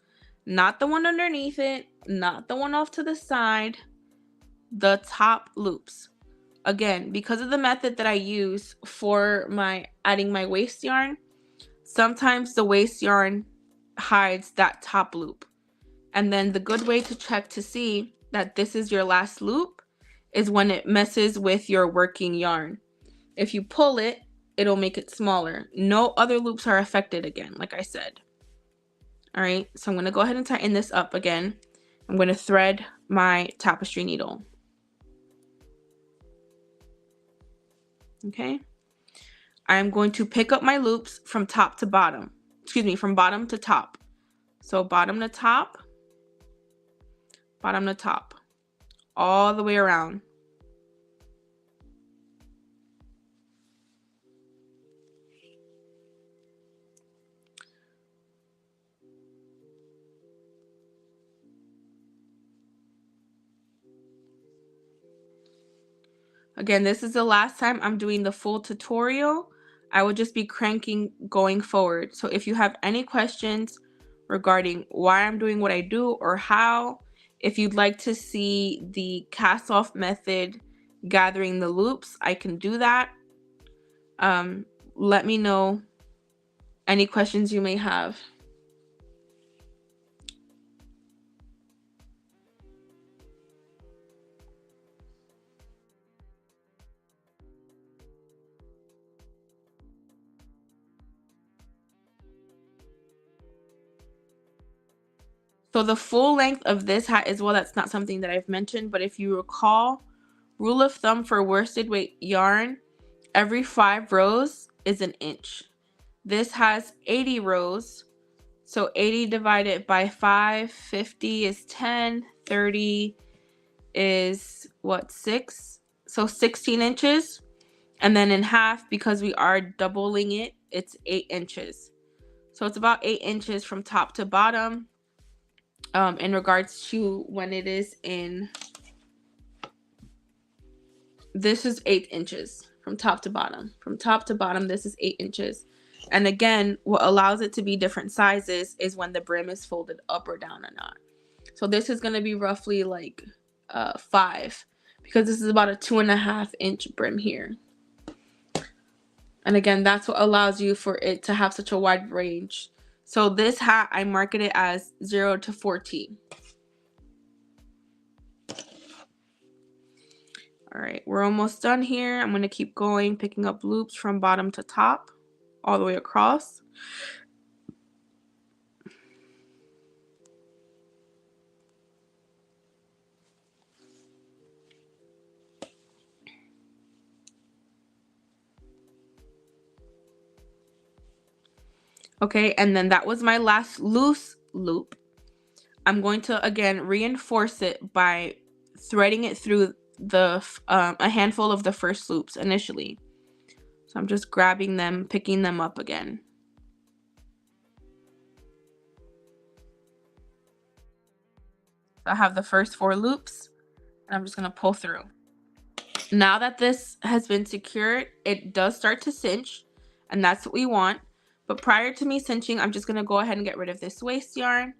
Not the one underneath it, not the one off to the side, the top loops. Again, because of the method that I use for adding my waste yarn, sometimes the waste yarn hides that top loop. And then the good way to check to see that this is your last loop is when it messes with your working yarn. If you pull it, it'll make it smaller. No other loops are affected again, like I said. All right, so I'm going to go ahead and tighten this up again. I'm going to thread my tapestry needle. Okay. I'm going to pick up my loops from top to bottom. Excuse me, from bottom to top. So bottom to top, all the way around. Again, this is the last time I'm doing the full tutorial. I will just be cranking going forward. So if you have any questions regarding why I'm doing what I do or how, if you'd like to see the cast off method gathering the loops, I can do that. Let me know any questions you may have. So the full length of this hat as well, that's not something that I've mentioned, but if you recall, rule of thumb for worsted weight yarn, every 5 rows is an inch. This has 80 rows, so 80 divided by 5, 50 is 10, 30 is what, 6? So 16 inches, and then in half, because we are doubling it, it's 8 inches. So it's about 8 inches from top to bottom. In regards to when it is in, this is 8 inches from top to bottom. From top to bottom, this is 8 inches. And again, what allows it to be different sizes is when the brim is folded up or down or not. So this is going to be roughly like 5, because this is about a 2.5 inch brim here. And again, that's what allows you for it to have such a wide range. So this hat, I market it as 0 to 14. All right, we're almost done here. I'm going to keep going, picking up loops from bottom to top, all the way across. Okay, and then that was my last loose loop. I'm going to, again, reinforce it by threading it through the a handful of the first loops initially. So I'm just grabbing them, picking them up again. So I have the first 4 loops, and I'm just going to pull through. Now that this has been secured, it does start to cinch, and that's what we want. But prior to me cinching, I'm just going to go ahead and get rid of this waste yarn.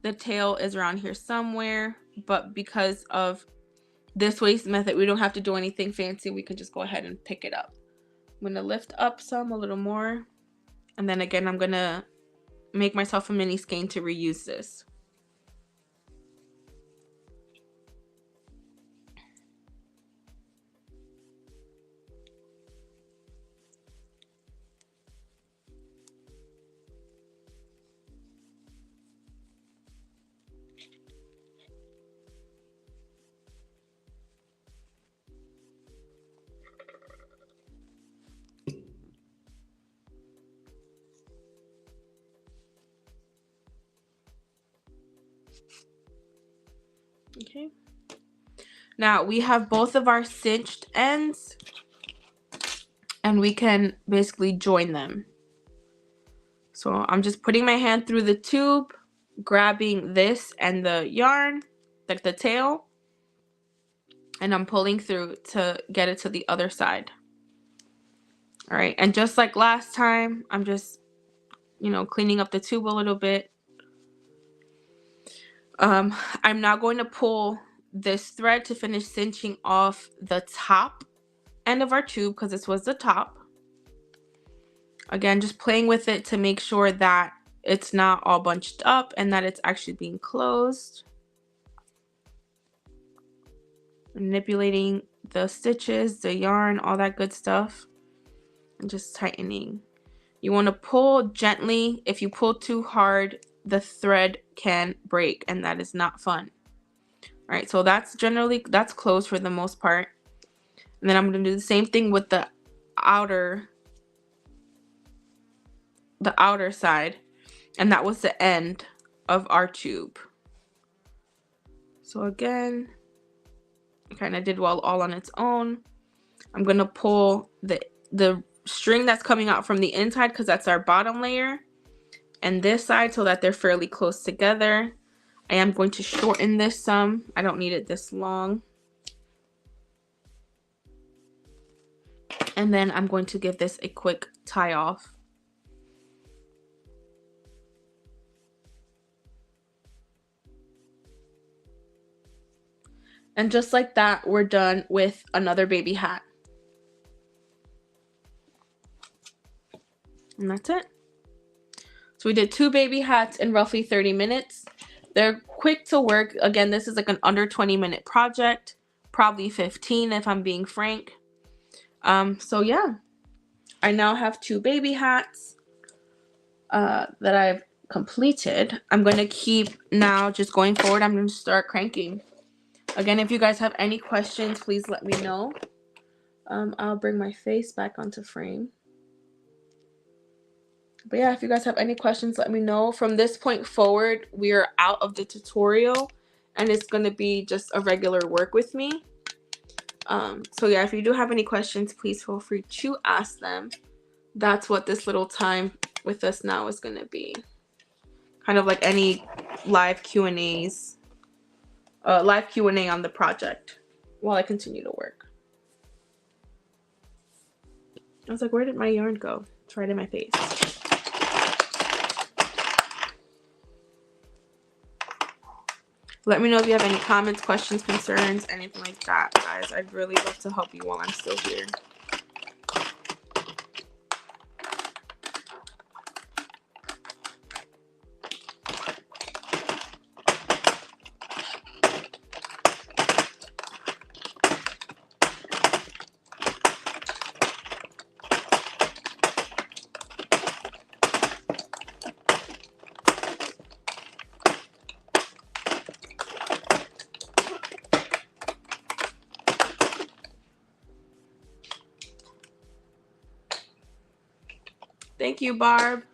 The tail is around here somewhere, but because of this waste method, we don't have to do anything fancy. We can just go ahead and pick it up. I'm going to lift up some, a little more, and then again, I'm going to make myself a mini skein to reuse this. Okay. Now we have both of our cinched ends, and we can basically join them. So I'm just putting my hand through the tube, grabbing this and the yarn, like the tail, and I'm pulling through to get it to the other side. All right, and just like last time, I'm just, cleaning up the tube a little bit. I'm now going to pull this thread to finish cinching off the top end of our tube, because this was the top. Again, just playing with it to make sure that it's not all bunched up and that it's actually being closed. Manipulating the stitches, the yarn, all that good stuff, and just tightening. You want to pull gently. If you pull too hard, the thread can break, and that is not fun. All right, so that's closed for the most part. And then I'm going to do the same thing with the outer side, and that was the end of our tube. So again, I kind of did well all on its own. I'm going to pull the string that's coming out from the inside, because that's our bottom layer, and this side, so that they're fairly close together. I am going to shorten this some. I don't need it this long. And then I'm going to give this a quick tie off. And just like that, we're done with another baby hat. And that's it. So we did 2 baby hats in roughly 30 minutes. They're quick to work. Again, this is like an under 20-minute project, probably 15 if I'm being frank. So yeah, I now have 2 baby hats that I've completed. I'm going to keep now, just going forward, I'm going to start cranking. Again, if you guys have any questions, please let me know. I'll bring my face back onto frame. But yeah, if you guys have any questions, let me know. From this point forward, we are out of the tutorial, and it's going to be just a regular work with me. So yeah, if you do have any questions, please feel free to ask them. That's what this little time with us now is going to be. Kind of like any live Q&As, live Q&A on the project while I continue to work. I was like, where did my yarn go? It's right in my face. Let me know if you have any comments, questions, concerns, anything like that, guys. I'd really love to help you while I'm still here. Thank you, Barb.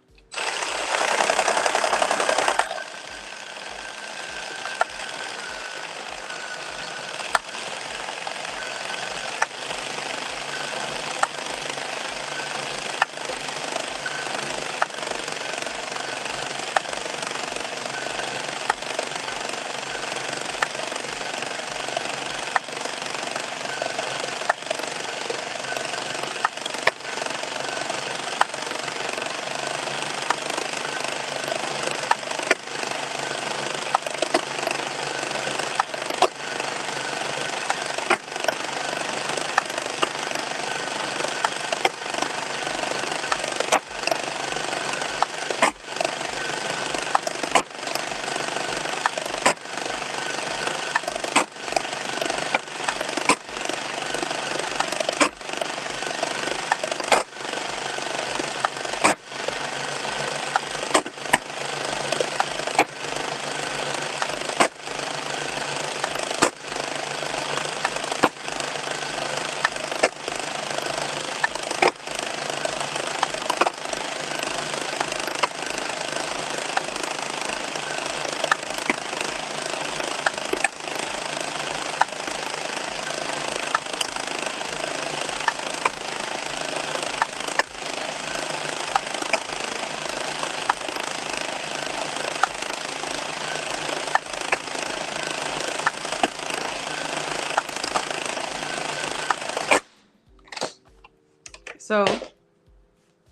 So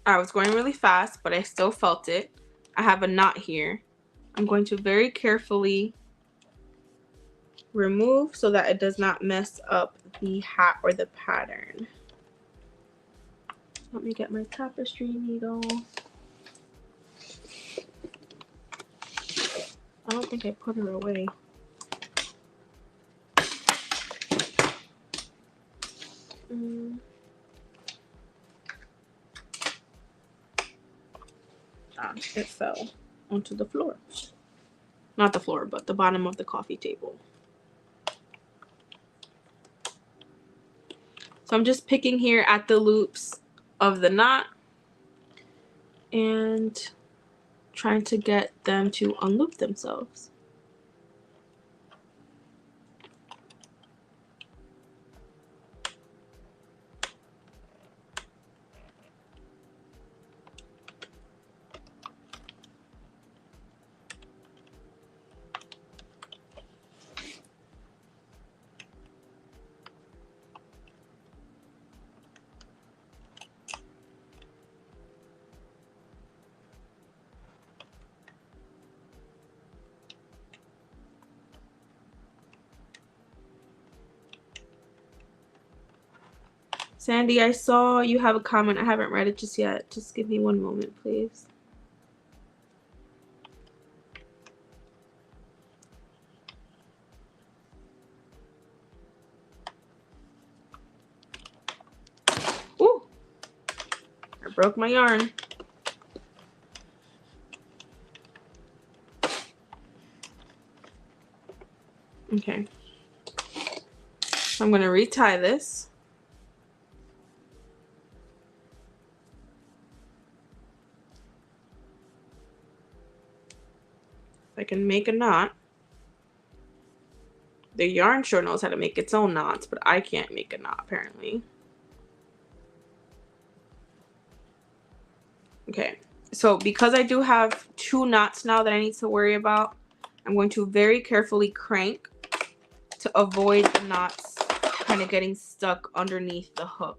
I was going really fast, but I still felt it. I have a knot here. I'm going to very carefully remove so that it does not mess up the hat or the pattern. Let me get my tapestry needle. I don't think I put her away. It fell. onto the floor. Not the floor, but the bottom of the coffee table. So I'm just picking here at the loops of the knot and trying to get them to unloop themselves. Sandy, I saw you have a comment. I haven't read it just yet. Just give me one moment, please. Ooh, I broke my yarn. Okay. So I'm going to retie this. I can make a knot. The yarn sure knows how to make its own knots, but I can't make a knot apparently. Okay, so because I do have 2 knots now that I need to worry about, I'm going to very carefully crank to avoid the knots kind of getting stuck underneath the hook.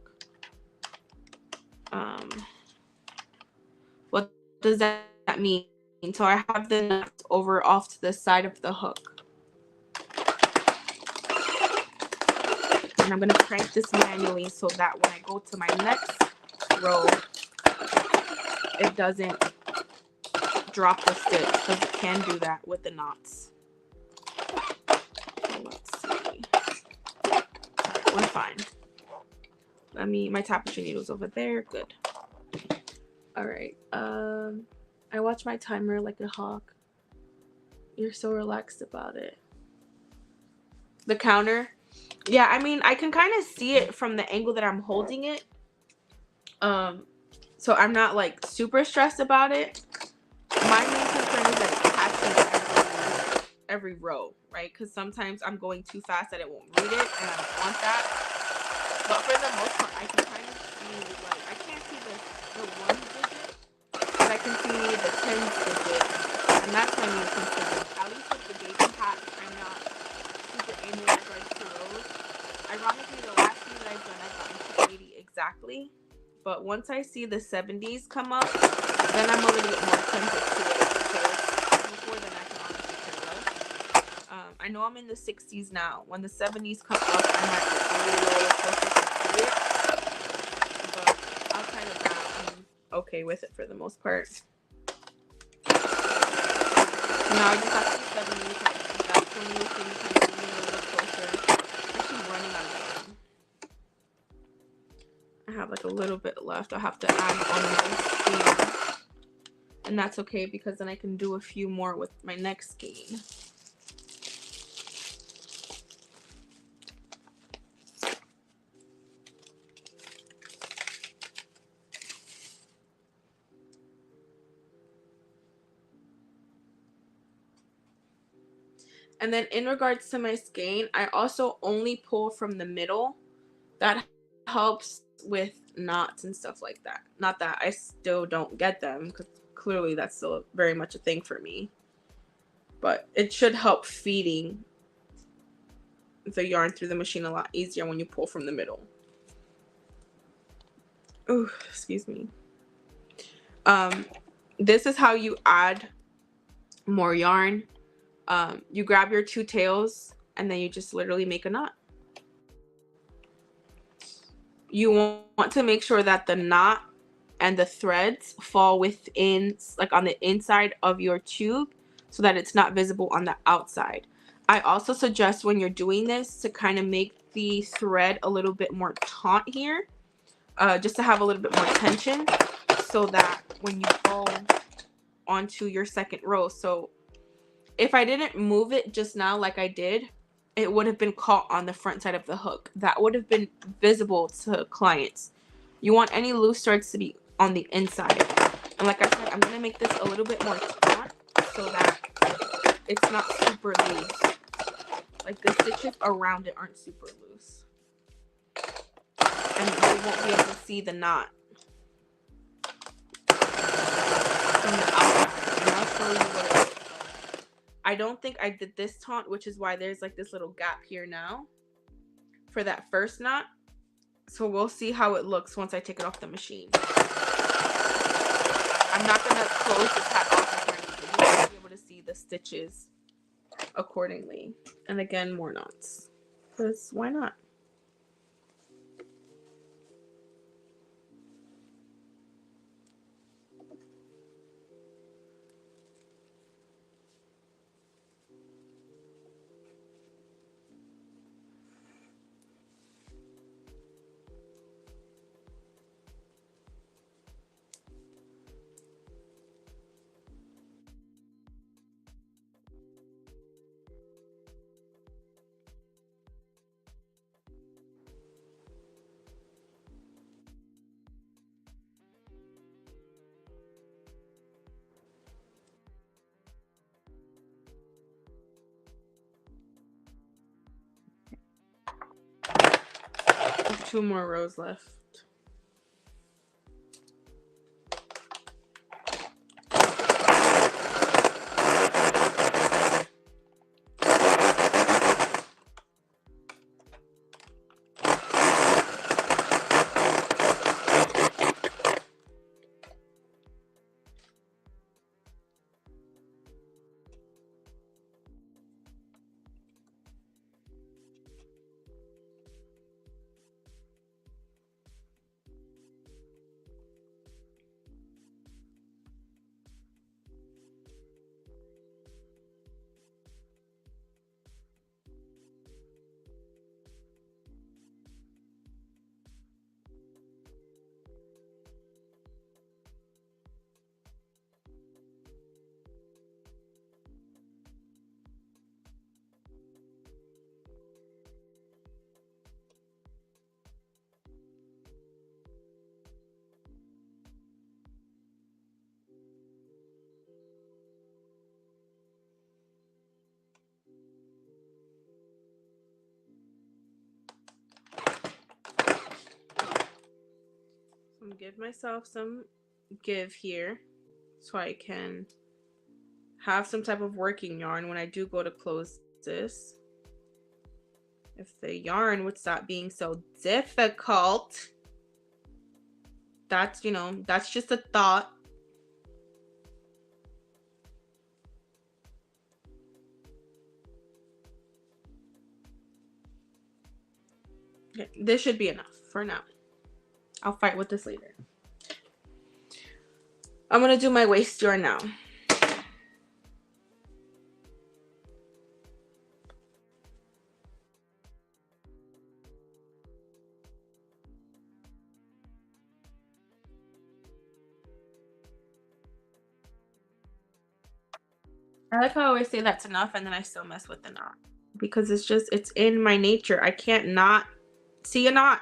What does that mean? So I have the knots over off to the side of the hook. And I'm going to crank this manually so that when I go to my next row, it doesn't drop the stitch, because it can do that with the knots. So let's see. Alright, we're fine. My tapestry needle's over there. Good. Alright. I watch my timer like a hawk. You're so relaxed about it. The counter. Yeah, I mean, I can kind of see it from the angle that I'm holding it. So I'm not like super stressed about it. My main concern is that it's catching every row, right? Because sometimes I'm going too fast that it won't read it, and I don't want that. But for the most part, I can kind of see, like, I can't see the 1 digit, but I can see the 10 digit, and that's my main concern. At least with the baby hat, I'm not super anal in regards to rows. Ironically, the last few that I've done, I've gotten to 80 exactly. But once I see the 70s come up, then I'm a little bit more tempted to it, because before then I can honestly care less. I know I'm in the 60s now. When the 70s come up, I might get really closer to see it. But outside of that, I'm okay with it for the most part. Now I just have to see 70s. That's when you can kind of move a little closer. I'm actually running out of time. I have like a little bit left. I'll have to add on my skein. And that's okay, because then I can do a few more with my next skein. And then in regards to my skein, I also only pull from the middle. That helps with knots and stuff like that. Not that I still don't get them, because clearly that's still very much a thing for me. But it should help feeding the yarn through the machine a lot easier when you pull from the middle. Oh, excuse me. This is how you add more yarn. You grab your 2 tails and then you just literally make a knot. You want to make sure that the knot and the threads fall within, like on the inside of your tube, so that it's not visible on the outside. I also suggest when you're doing this to kind of make the thread a little bit more taut here, just to have a little bit more tension, so that when you go onto your second row. So if I didn't move it just now like I did, it would have been caught on the front side of the hook. That would have been visible to clients. You want any loose threads to be on the inside. And like I said, I'm going to make this a little bit more taut so that it's not super loose. Like the stitches around it aren't super loose. And you won't be able to see the knot from the outside. And I'll show you what it looks like. I don't think I did this taunt, which is why there's like this little gap here now for that first knot. So we'll see how it looks once I take it off the machine. I'm not going to close the tab off or anything. You'll be able to see the stitches accordingly. And again, more knots. Because why not? I have 2 more rows left. I'm gonna give myself some give here so I can have some type of working yarn when I do go to close this. If the yarn would stop being so difficult. That's, you know, that's just a thought. Okay, this should be enough for now. I'll fight with this later. I'm gonna do my waist yarn now. I like how I always say that's enough and then I still mess with the knot. Because it's just, it's in my nature. I can't not see a knot.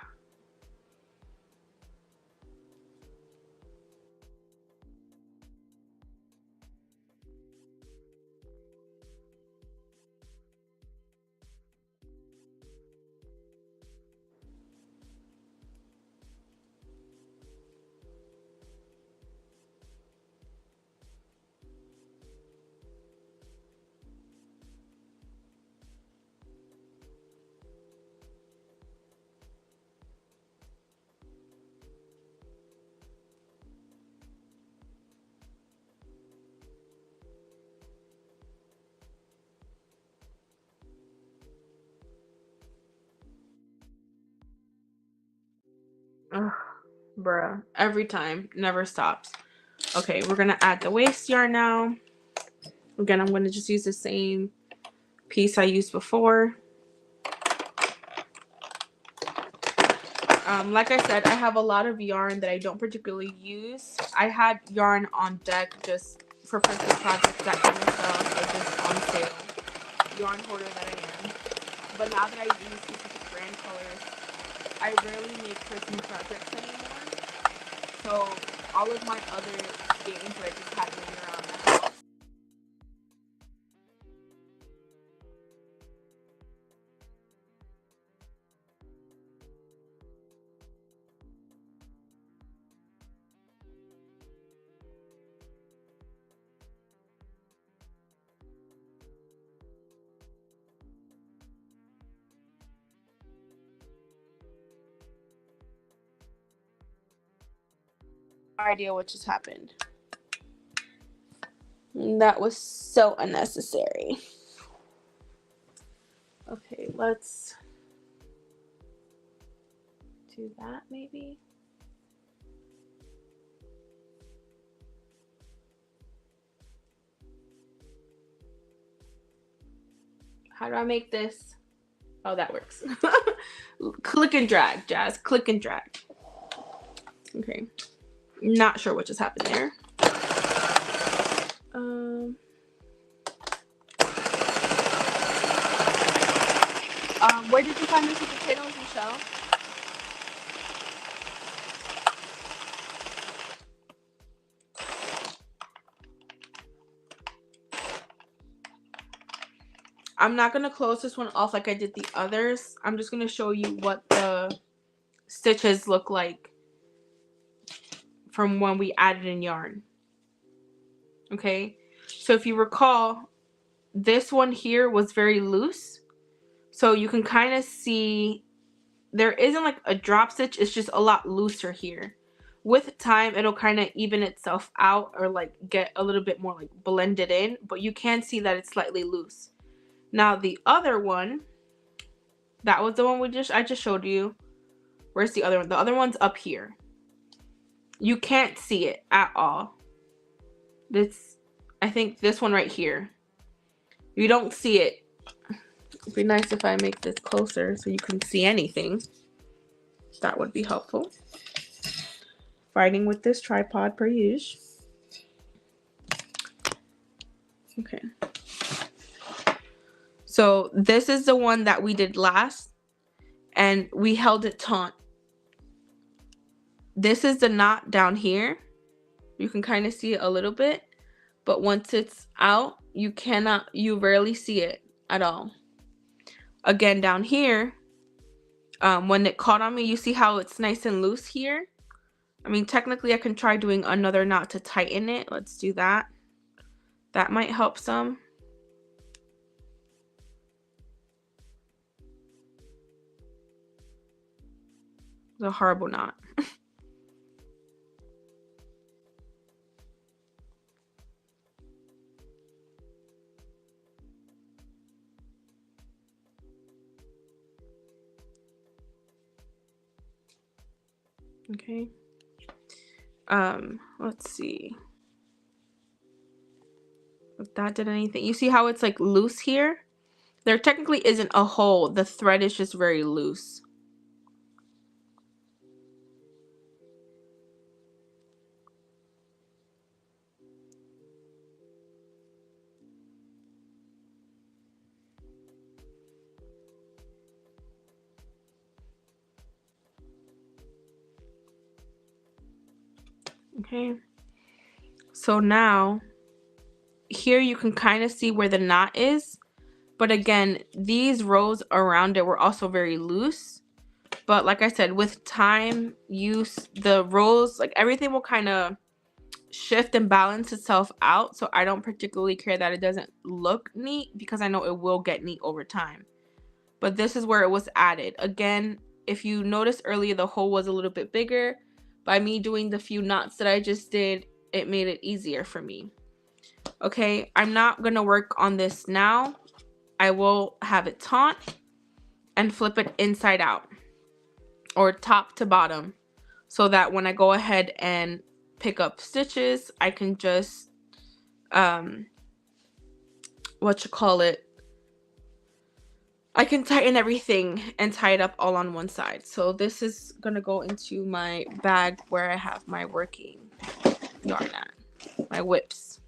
Ugh, bruh. Every time. Never stops. Okay, we're gonna add the waist yarn now. Again, I'm gonna just use the same piece I used before. Like I said, I have a lot of yarn that I don't particularly use. I had yarn on deck just for personal projects that kind of stuff, or just on sale. Yarn hoarder that I am. But now that I use specific brand colors, I rarely make personal projects anymore. So all of my other games that I just had laying around the house. No idea what just happened. That was so unnecessary. Okay, let's do that maybe. How do I make this? Oh, that works. Click and drag, Jazz. Click and drag. Okay. Not sure what just happened there. Where did you find the sweet potatoes, Michelle? I'm not going to close this one off like I did the others. I'm just going to show you what the stitches look like from when we added in yarn. Okay, so if you recall, this one here was very loose. So you can kind of see there isn't like a drop stitch. It's just a lot looser here. With time, it'll kind of even itself out or like get a little bit more like blended in. But you can see that it's slightly loose. Now the other one, that was the one I just showed you. Where's the other one? The other one's up here. You can't see it at all. I think this one right here. You don't see it. It'd be nice if I make this closer so you can see anything. That would be helpful. Fighting with this tripod per usual. Okay. So this is the one that we did last, and we held it taut. This is the knot down here. You can kind of see it a little bit, but once it's out, you rarely see it at all. Again, down here, when it caught on me, you see how it's nice and loose here? I mean, technically I can try doing another knot to tighten it. Let's do that. That might help some. It's a horrible knot. Okay. Let's see if that did anything. You see how it's like loose here? There technically isn't a hole. The thread is just very loose. Okay, so now here you can kind of see where the knot is, but again, these rows around it were also very loose. But like I said, with time, the rows, like everything will kind of shift and balance itself out. So I don't particularly care that it doesn't look neat, because I know it will get neat over time. But this is where it was added. Again, if you noticed earlier, the hole was a little bit bigger. By me doing the few knots that I just did, it made it easier for me. Okay, I'm not going to work on this now. I will have it taut and flip it inside out, or top to bottom, so that when I go ahead and pick up stitches, I can just, I can tighten everything and tie it up all on one side. So this is going to go into my bag where I have my working yarn at, my whips.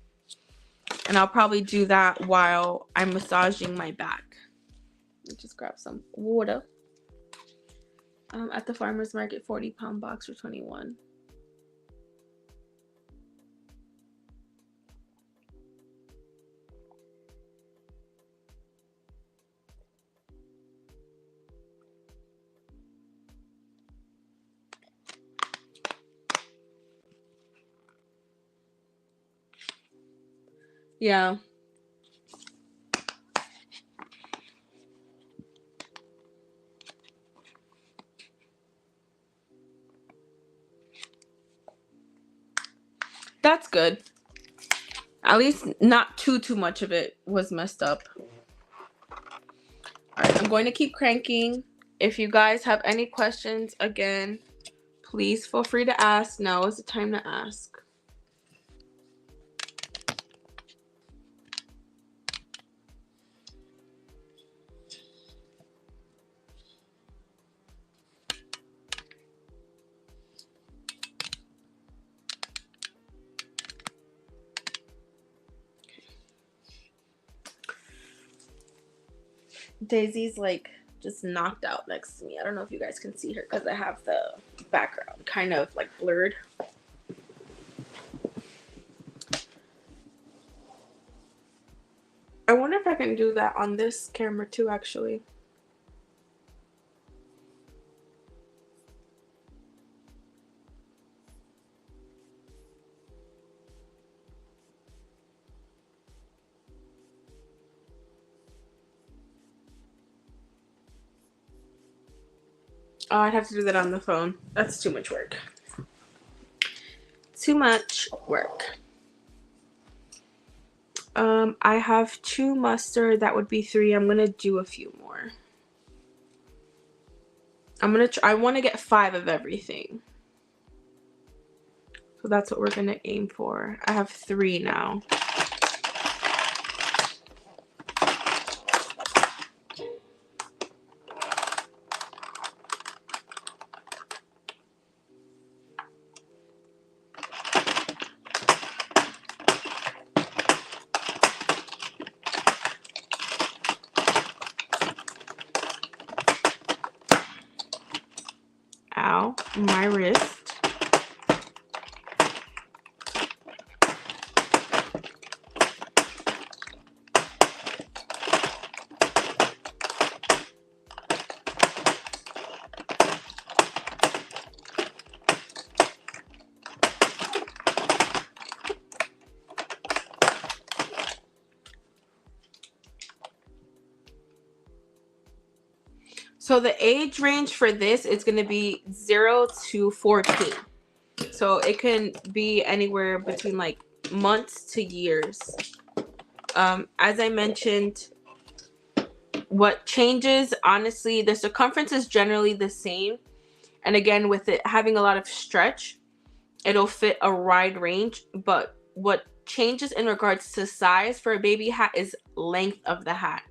And I'll probably do that while I'm massaging my back. Let me just grab some water. At the farmer's market, 40-pound box for $21. Yeah. That's good. At least not too much of it was messed up. Alright, I'm going to keep cranking. If you guys have any questions, again, please feel free to ask. Now is the time to ask. Daisy's like just knocked out next to me. I don't know if you guys can see her because I have the background kind of like blurred. I wonder if I can do that on this camera too, actually. Oh, I'd have to do that on the phone. That's too much work. Too much work. I have 2 mustard. That would be 3. I'm gonna do a few more. I want to get 5 of everything. So that's what we're gonna aim for. I have 3 now. Ow, my wrist. So the age range for this is going to be 0 to 14. So it can be anywhere between like months to years. As I mentioned, what changes, honestly, the circumference is generally the same. And again, with it having a lot of stretch, it'll fit a wide range. But what changes in regards to size for a baby hat is length of the hat.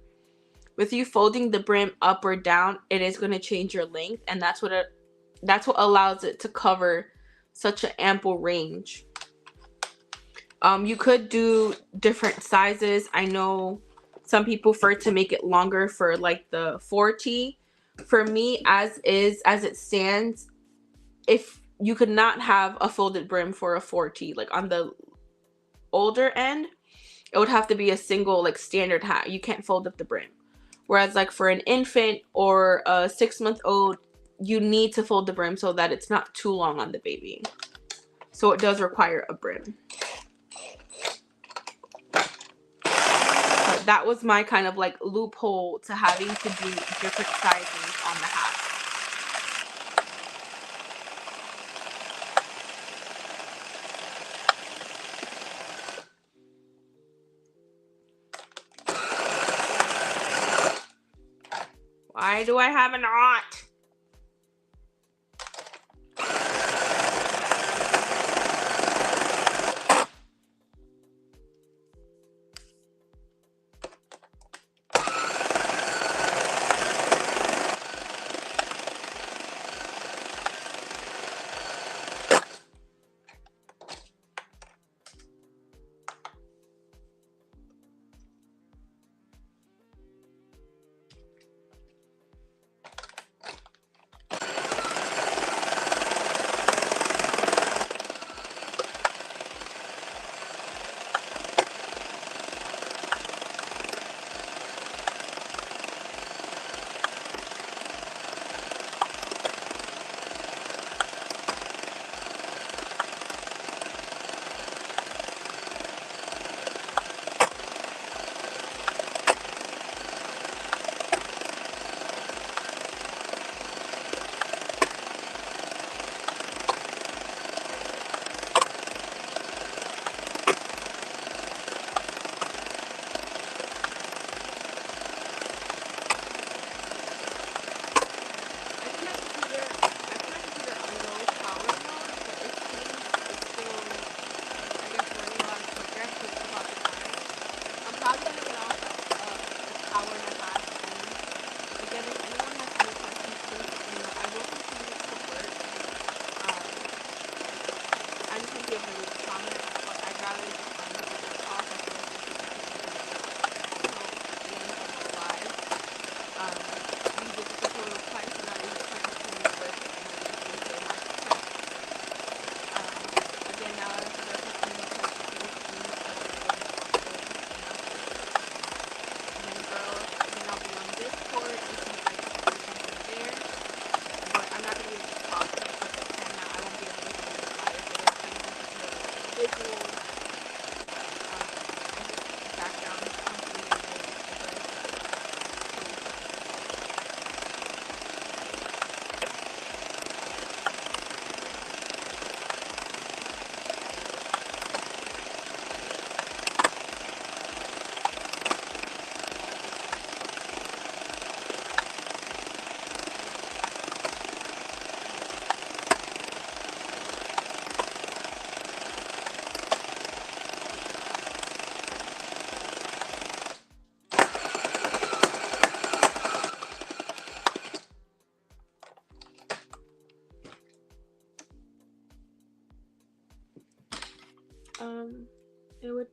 With you folding the brim up or down, it is going to change your length, and that's what allows it to cover such an ample range. You could do different sizes. I know some people prefer to make it longer for like the 4T. For me, as it stands, if you could not have a folded brim for a 4T, like on the older end, it would have to be a single like standard hat. You can't fold up the brim. Whereas like for an infant or a 6-month-old, you need to fold the brim so that it's not too long on the baby. So it does require a brim. But that was my kind of like loophole to having to do different sizes on the hat. Why do I have a knot?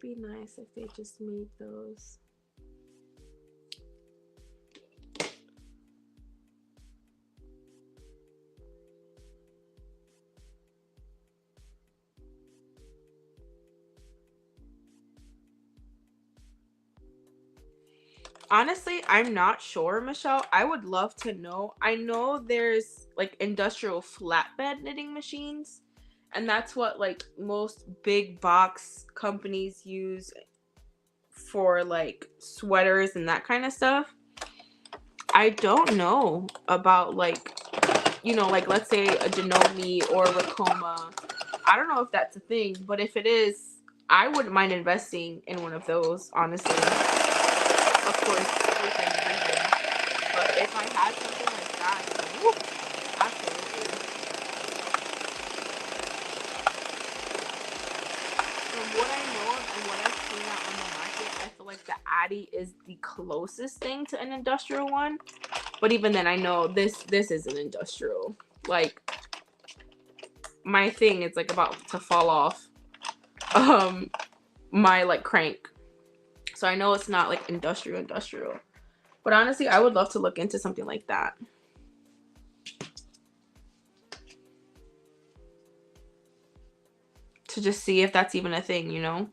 would be nice if they just made those. Honestly, I'm not sure, Michelle. I would love to know. I know there's like industrial flatbed knitting machines, and that's what like most big box companies use for like sweaters and that kind of stuff. I don't know about like, you know, like let's say a Janome or a Ricoma. I don't know if that's a thing, but if it is, I wouldn't mind investing in one of those, honestly. Of course, within reason. But if I had something like that, whoop, absolutely. From what I know of and what I've seen out on the market, I feel like the Addy is the closest thing to an industrial one. But even then, I know this isn't industrial. Like, my thing is like about to fall off. My like crank. So I know it's not like industrial. But honestly, I would love to look into something like that. To just see if that's even a thing, you know?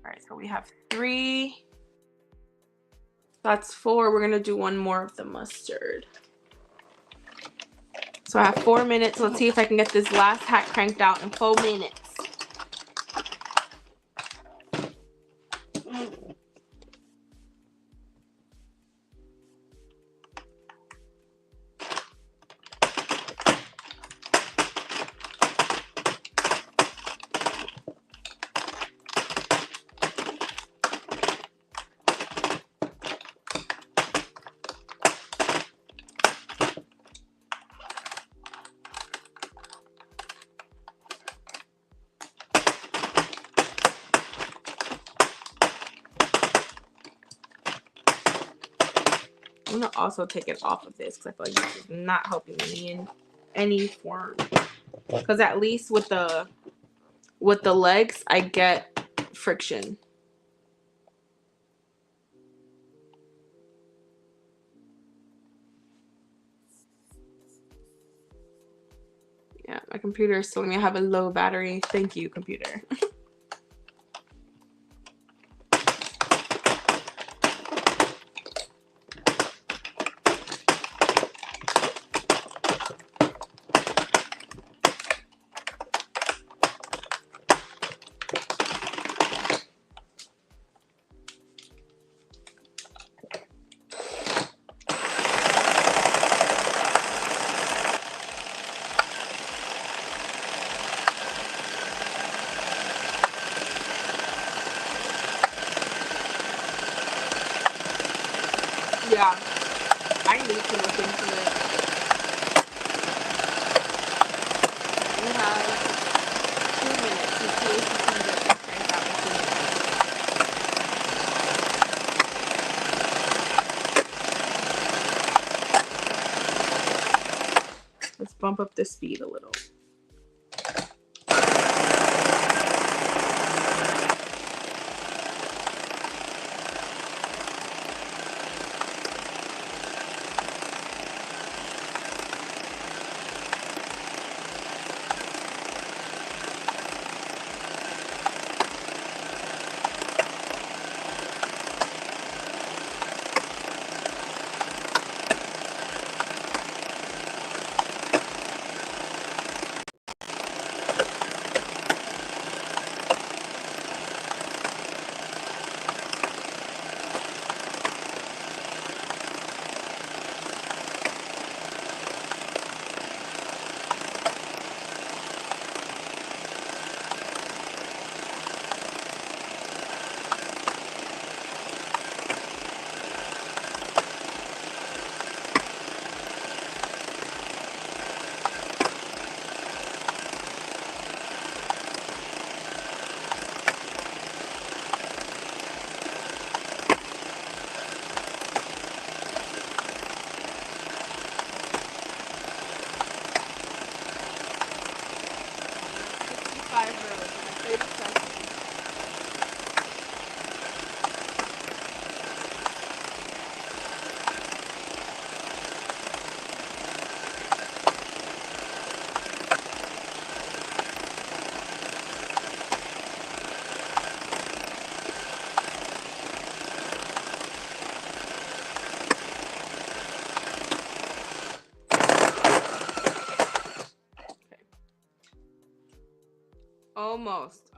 All right, so we have 3. That's 4. We're gonna do one more of the mustard. So I have 4 minutes. Let's see if I can get this last hat cranked out in 4 minutes. I'm gonna also take it off of this because I feel like this is not helping me in any form. Because at least with the legs, I get friction. Yeah, my computer is telling me I have a low battery. Thank you, computer. Yeah, I need to look into it. We have 2 minutes to see if we can get this cranked out in 2 minutes. Let's bump up the speed a little.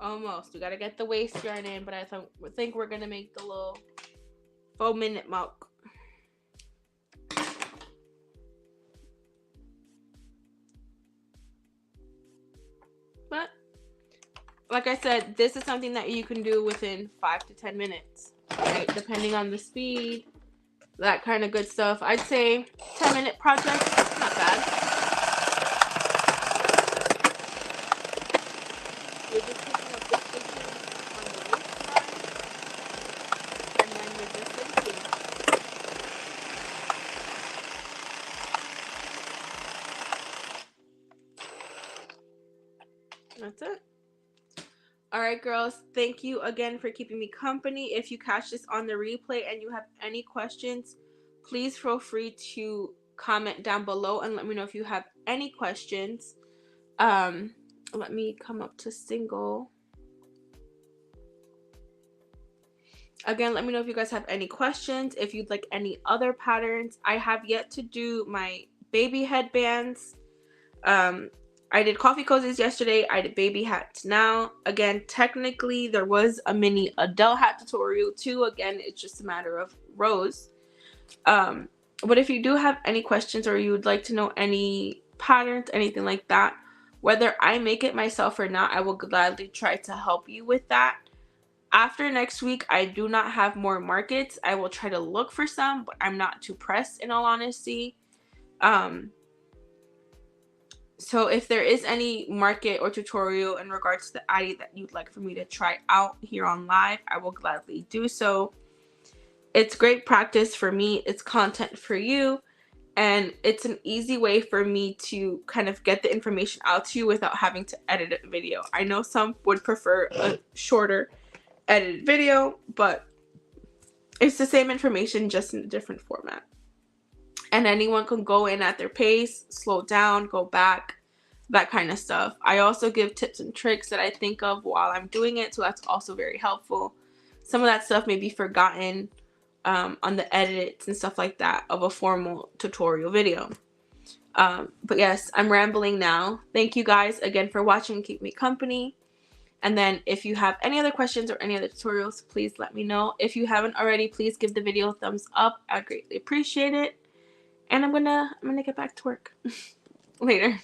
Almost. We gotta get the waist yarn in, but I think we're gonna make the little 4-minute mark. But like I said, this is something that you can do within 5 to 10 minutes, right? Depending on the speed, that kind of good stuff. I'd say 10-minute project, not bad. You're just picking up the stitches on the waistline, and then you're just stitching. That's it. All right, girls, thank you again for keeping me company. If you catch this on the replay and you have any questions, please feel free to comment down below and let me know if you have any questions. Let me come up to single. Again, let me know if you guys have any questions, if you'd like any other patterns. I have yet to do my baby headbands. I did coffee cozies yesterday. I did baby hats now. Again, technically there was a mini Adele hat tutorial too. Again, it's just a matter of rows. But if you do have any questions or you would like to know any patterns, anything like that, whether I make it myself or not, I will gladly try to help you with that. After next week, I do not have more markets. I will try to look for some, but I'm not too pressed in all honesty. So if there is any market or tutorial in regards to the Addy that you'd like for me to try out here on live, I will gladly do so. It's great practice for me. It's content for you. And it's an easy way for me to kind of get the information out to you without having to edit a video. I know some would prefer a shorter edited video, but it's the same information, just in a different format. And anyone can go in at their pace, slow down, go back, that kind of stuff. I also give tips and tricks that I think of while I'm doing it, so that's also very helpful. Some of that stuff may be forgotten on the edits and stuff like that of a formal tutorial video. But yes, I'm rambling now. Thank you guys again for watching and keep me company. And then if you have any other questions or any other tutorials, please let me know. If you haven't already, please give the video a thumbs up. I greatly appreciate it. And I'm gonna get back to work later.